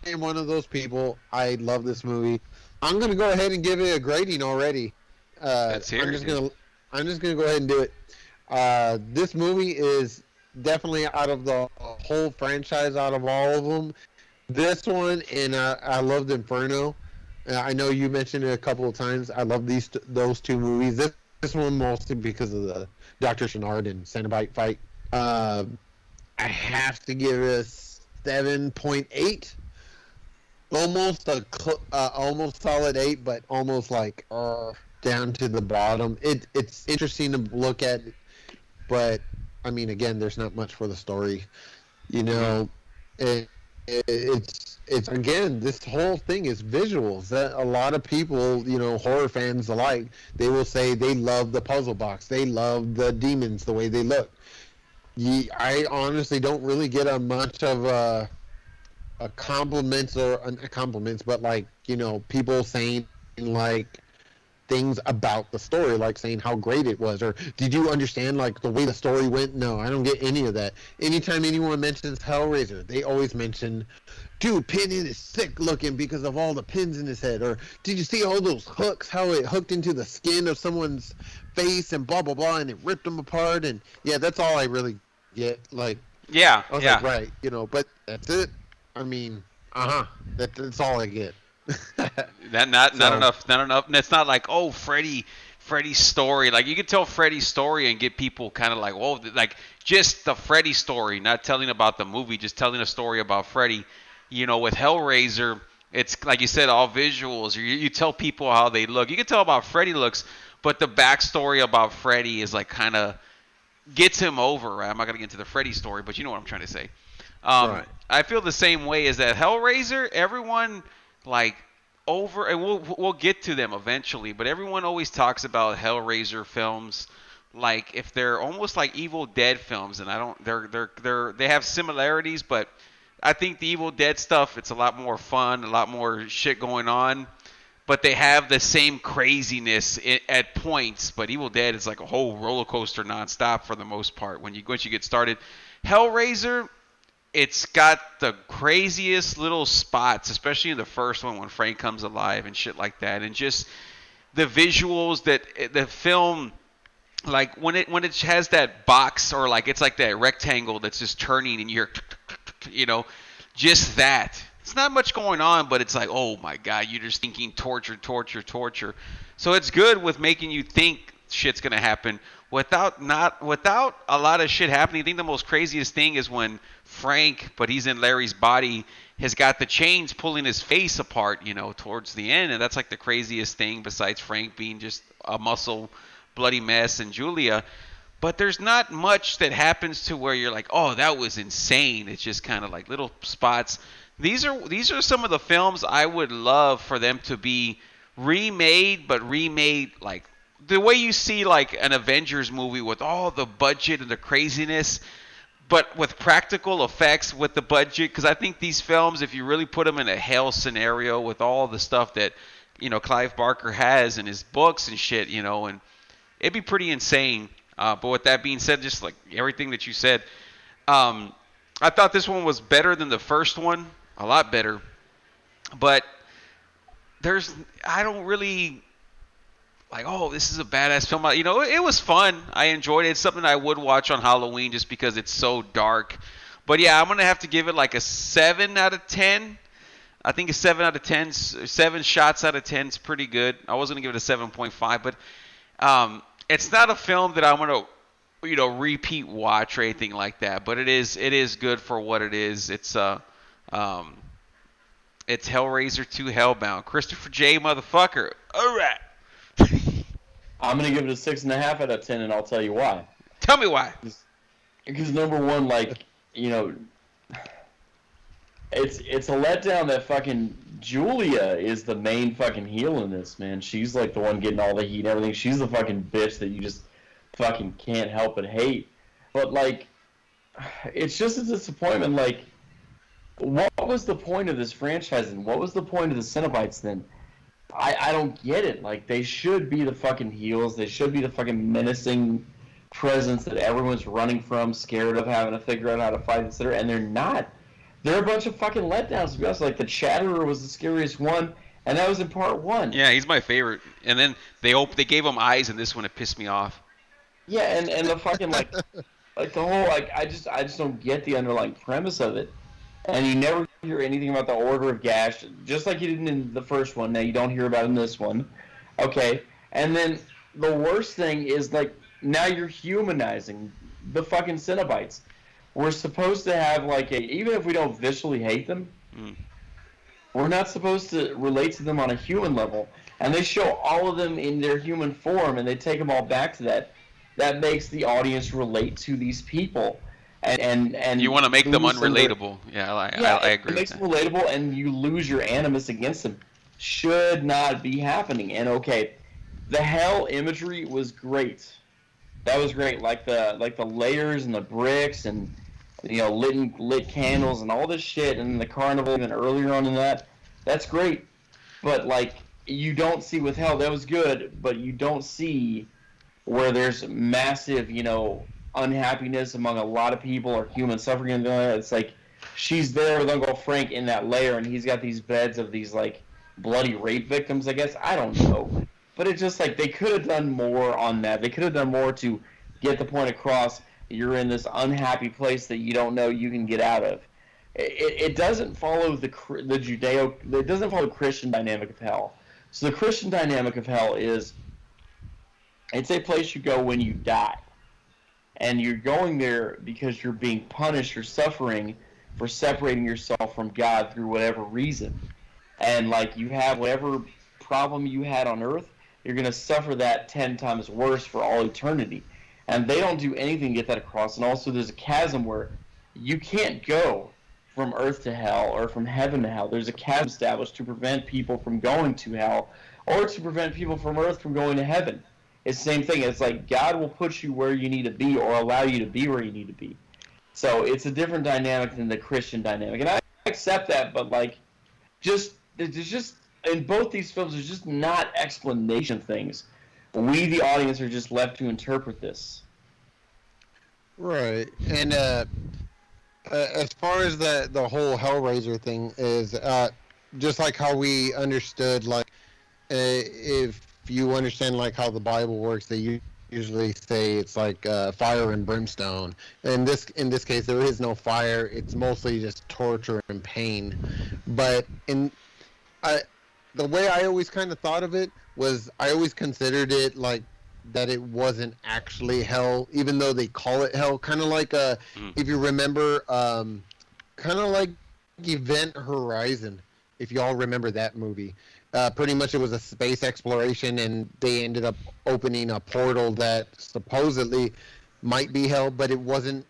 am one of those people. I love this movie. I'm gonna go ahead and give it a grading already. I'm just gonna go ahead and do it. This movie is definitely, out of the whole franchise, out of all of them, this one, and I loved Inferno. I know you mentioned it a couple of times. I love those two movies. This one mostly because of the Doctor Channard and Cenobite fight. I have to give it a 7.8. Almost solid 8, but almost like down to the bottom. It's interesting to look at, but I mean, again, there's not much for the story. It's again, this whole thing is visuals. That a lot of people, horror fans alike, they will say they love the puzzle box. They love the demons, the way they look. I honestly don't really get much of a compliments, or not compliments, but like, people saying like things about the story, like saying how great it was, or did you understand like the way the story went? No, I don't get any of that. Anytime anyone mentions Hellraiser, they always mention, dude, Pinhead is sick looking because of all the pins in his head, or did you see all those hooks, how it hooked into the skin of someone's face and blah blah blah, and it ripped them apart. And yeah, that's all I really get. Like, I was like, right, but that's it. I mean, that's all I get. Not enough. And it's not like, oh, Freddy's story. Like, you can tell Freddy's story and get people kind of like, oh, like just the Freddy story, not telling about the movie, just telling a story about Freddy. With Hellraiser, it's like you said, all visuals. You tell people how they look. You can tell about Freddy looks, but the backstory about Freddy is like kind of gets him over. Right? I'm not gonna get into the Freddy story, but you know what I'm trying to say. Right. I feel the same way as that Hellraiser. Everyone like over, and we'll get to them eventually, but everyone always talks about Hellraiser films like if they're almost like Evil Dead films, and I don't. They have similarities, but I think the Evil Dead stuff, it's a lot more fun, a lot more shit going on, but they have the same craziness at points. But Evil Dead is like a whole roller coaster nonstop for the most part. Once you get started, Hellraiser, it's got the craziest little spots, especially in the first one when Frank comes alive and shit like that, and just the visuals that the film, like when it has that box, or like it's like that rectangle that's just turning and you're, just that. It's not much going on, but it's like, oh my god, you're just thinking torture. So it's good with making you think shit's gonna happen without a lot of shit happening. I think the most craziest thing is when Frank, but he's in Larry's body, has got the chains pulling his face apart, towards the end, and that's like the craziest thing besides Frank being just a muscle bloody mess and Julia. But there's not much that happens to where you're like, oh, that was insane. It's just kind of like little spots. These are some of the films I would love for them to be remade, but remade like the way you see like an Avengers movie with all the budget and the craziness, but with practical effects with the budget. Because I think these films, if you really put them in a hell scenario with all the stuff that Clive Barker has in his books and shit, and it'd be pretty insane. But with that being said, just like everything that you said, I thought this one was better than the first one, a lot better. But I don't really like, oh, this is a badass film. You know, it was fun. I enjoyed it. It's something I would watch on Halloween just because it's so dark. But yeah, I'm gonna have to give it like a 7 out of 10. I think a 7 out of 10, 7 shots out of 10 is pretty good. I was gonna give it a 7.5, but it's not a film that I'm gonna, you know, repeat watch or anything like that. But it is good for what it is. It's Hellraiser II Hellbound. Christopher J. Motherfucker. All right. I'm gonna give it a 6.5 out of 10, and I'll tell you why. Tell me why. Because number one, like, you know, it's a letdown that fucking Julia is the main fucking heel in this, man. She's like the one getting all the heat and everything. She's the fucking bitch that you just fucking can't help but hate. But like, it's just a disappointment. Like, what was the point of this franchise and what was the point of the Cenobites then? I don't get it. Like, they should be the fucking heels. They should be the fucking menacing presence that everyone's running from, scared of, having to figure out how to fight, etc. And they're not. They're a bunch of fucking letdowns, to be honest. Like, the Chatterer was the scariest one, and that was in part 1. Yeah, he's my favorite. And then they gave him eyes in this one. It pissed me off. Yeah, and the fucking, like the whole, like, I just don't get the underlying premise of it. And you never hear anything about the Order of Gash, just like you didn't in the first one. Now you don't hear about it in this one. Okay. And then the worst thing is, like, now you're humanizing the fucking Cenobites. We're supposed to have, like, even if we don't visually hate them, we're not supposed to relate to them on a human level. And they show all of them in their human form, and they take them all back to that. That makes the audience relate to these people. And you want to make them unrelatable. I agree. It makes them relatable, and you lose your animus against them. Should not be happening. And okay, the hell imagery was great. That was great. Like the layers and the bricks and, you know, lit candles and all this shit, and the carnival and earlier on in that's great. But like, you don't see with hell, that was good, but you don't see where there's massive, you know, unhappiness among a lot of people or human suffering, and it's like she's there with Uncle Frank in that lair, and he's got these beds of these like bloody rape victims, I guess. I don't know, but it's just like they could have done more on that. They could have done more to get the point across. You're in this unhappy place that you don't know you can get out of. It doesn't follow the it doesn't follow the Christian dynamic of hell. So the Christian dynamic of hell is, it's a place you go when you die. And you're going there because you're being punished or suffering for separating yourself from God through whatever reason. And, like, you have whatever problem you had on Earth, you're going to suffer that 10 times worse for all eternity. And they don't do anything to get that across. And also there's a chasm where you can't go from Earth to hell or from heaven to hell. There's a chasm established to prevent people from going to hell or to prevent people from Earth from going to heaven. It's the same thing. It's like God will put you where you need to be or allow you to be where you need to be. So it's a different dynamic than the Christian dynamic. And I accept that, but like, there's just, in both these films, there's just not explanation things. We, the audience, are just left to interpret this. Right. And as far as the whole Hellraiser thing is, just like how we understood, like, if you understand like how the Bible works, they usually say it's like fire and brimstone. In this case, there is no fire. It's mostly just torture and pain. But the way I always kind of thought of it was, I always considered it like that it wasn't actually hell, even though they call it hell. Kind of like if you remember, kind of like Event Horizon, if y'all remember that movie. Pretty much it was a space exploration, and they ended up opening a portal that supposedly might be hell, but it wasn't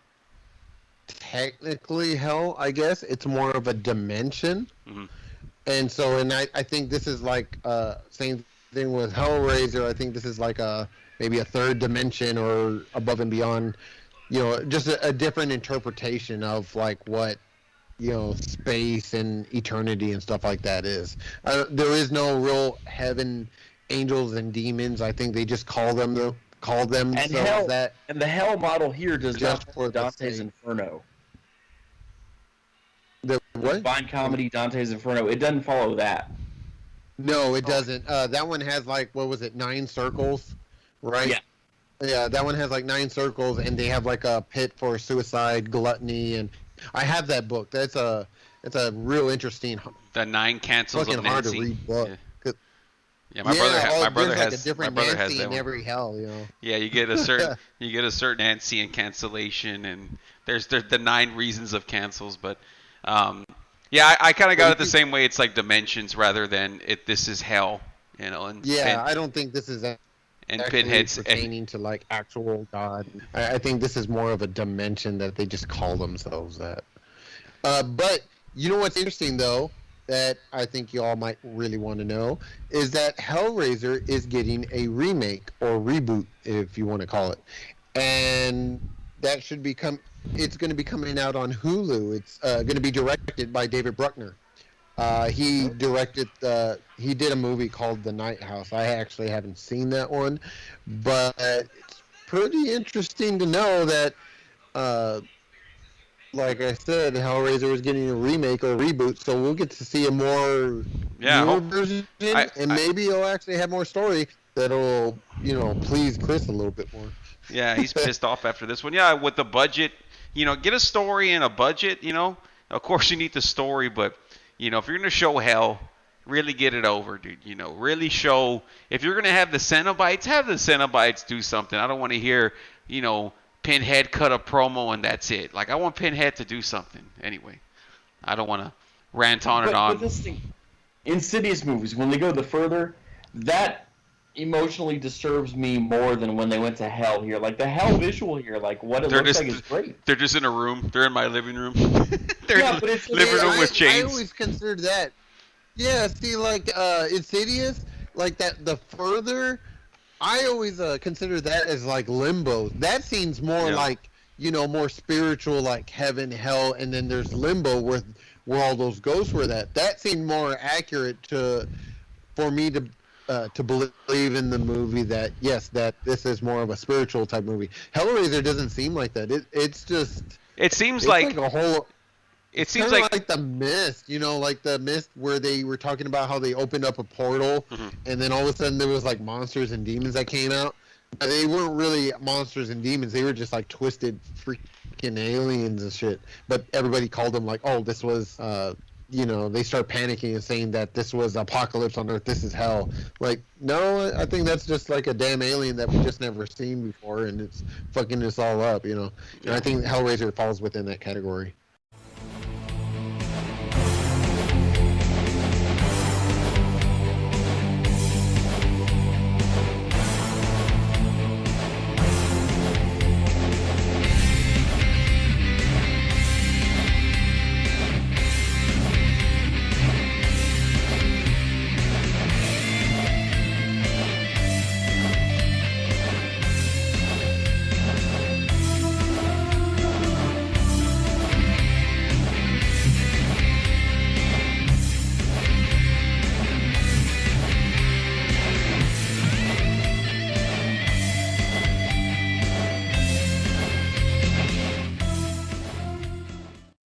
technically hell, I guess. It's more of a dimension. Mm-hmm. And so, I think this is like same thing with Hellraiser. I think this is like maybe a third dimension or above and beyond, you know, just a different interpretation of like what, you know, space and eternity and stuff like that is. There is no real heaven, angels and demons. I think they just call them call themselves that. And the hell model here does Just not for for the Dante's sake. Inferno. The what? Divine Comedy, Dante's Inferno. It doesn't follow that. No, it doesn't. That one has like, what was it, 9 circles, right? Yeah. Yeah, that one has like 9 circles, and they have like a pit for suicide, gluttony, and I have that book. It's a real interesting, The 9 cancels fucking of hard to Nancy. read book. Yeah, my brother there's has like a different my brother Nancy has that in one. every hell, you know. Yeah, you get a certain Nancy in cancellation, and there's the 9 reasons of cancels. But yeah, I kind of got it the same way. It's like dimensions rather than this is hell, you know. And Yeah, I don't think this is and actually Pinhead's pertaining to like actual God. I think this is more of a dimension that they just call themselves that. But you know what's interesting though, that I think you all might really want to know, is that Hellraiser is getting a remake or reboot, if you want to call it, and that should become. It's going to be coming out on Hulu. It's going to be directed by David Bruckner. He directed. He did a movie called The Night House. I actually haven't seen that one, but it's pretty interesting to know that, like I said, Hellraiser is getting a remake or a reboot. So we'll get to see a more newer version, and maybe he'll actually have more story that'll, please Chris a little bit more. Yeah, he's pissed off after this one. Yeah, with the budget, get a story and a budget. Of course you need the story, but if you're gonna show hell, really get it over, dude. Really show. If you're gonna have the Cenobites, have the Cenobites do something. I don't want to hear, Pinhead cut a promo and that's it. Like, I want Pinhead to do something. Anyway, I don't want to rant on and on. But this thing, Insidious movies, when they go the further, that emotionally disturbs me more than when they went to hell here. Like, the hell visual here, like, what it looks like is great. They're just in a room. They're in my living room. They're Yeah, in but it's- living room with chains. I always considered that. Yeah, see, like, Insidious, like, that, the further, I always consider that as, like, Limbo. That seems more like, more spiritual, like heaven, hell, and then there's Limbo where all those ghosts were that. That seemed more accurate for me to believe in the movie that, yes, that this is more of a spiritual type movie. Hellraiser doesn't seem like that. It seems like a whole. It seems like the Mist, like the Mist where they were talking about how they opened up a portal, and then all of a sudden there was like monsters and demons that came out. But they weren't really monsters and demons. They were just like twisted freaking aliens and shit. But everybody called them like, oh, this was, they start panicking and saying that this was apocalypse on Earth, this is hell. Like, no, I think that's just like a damn alien that we just never seen before, and it's fucking us all up, And I think Hellraiser falls within that category.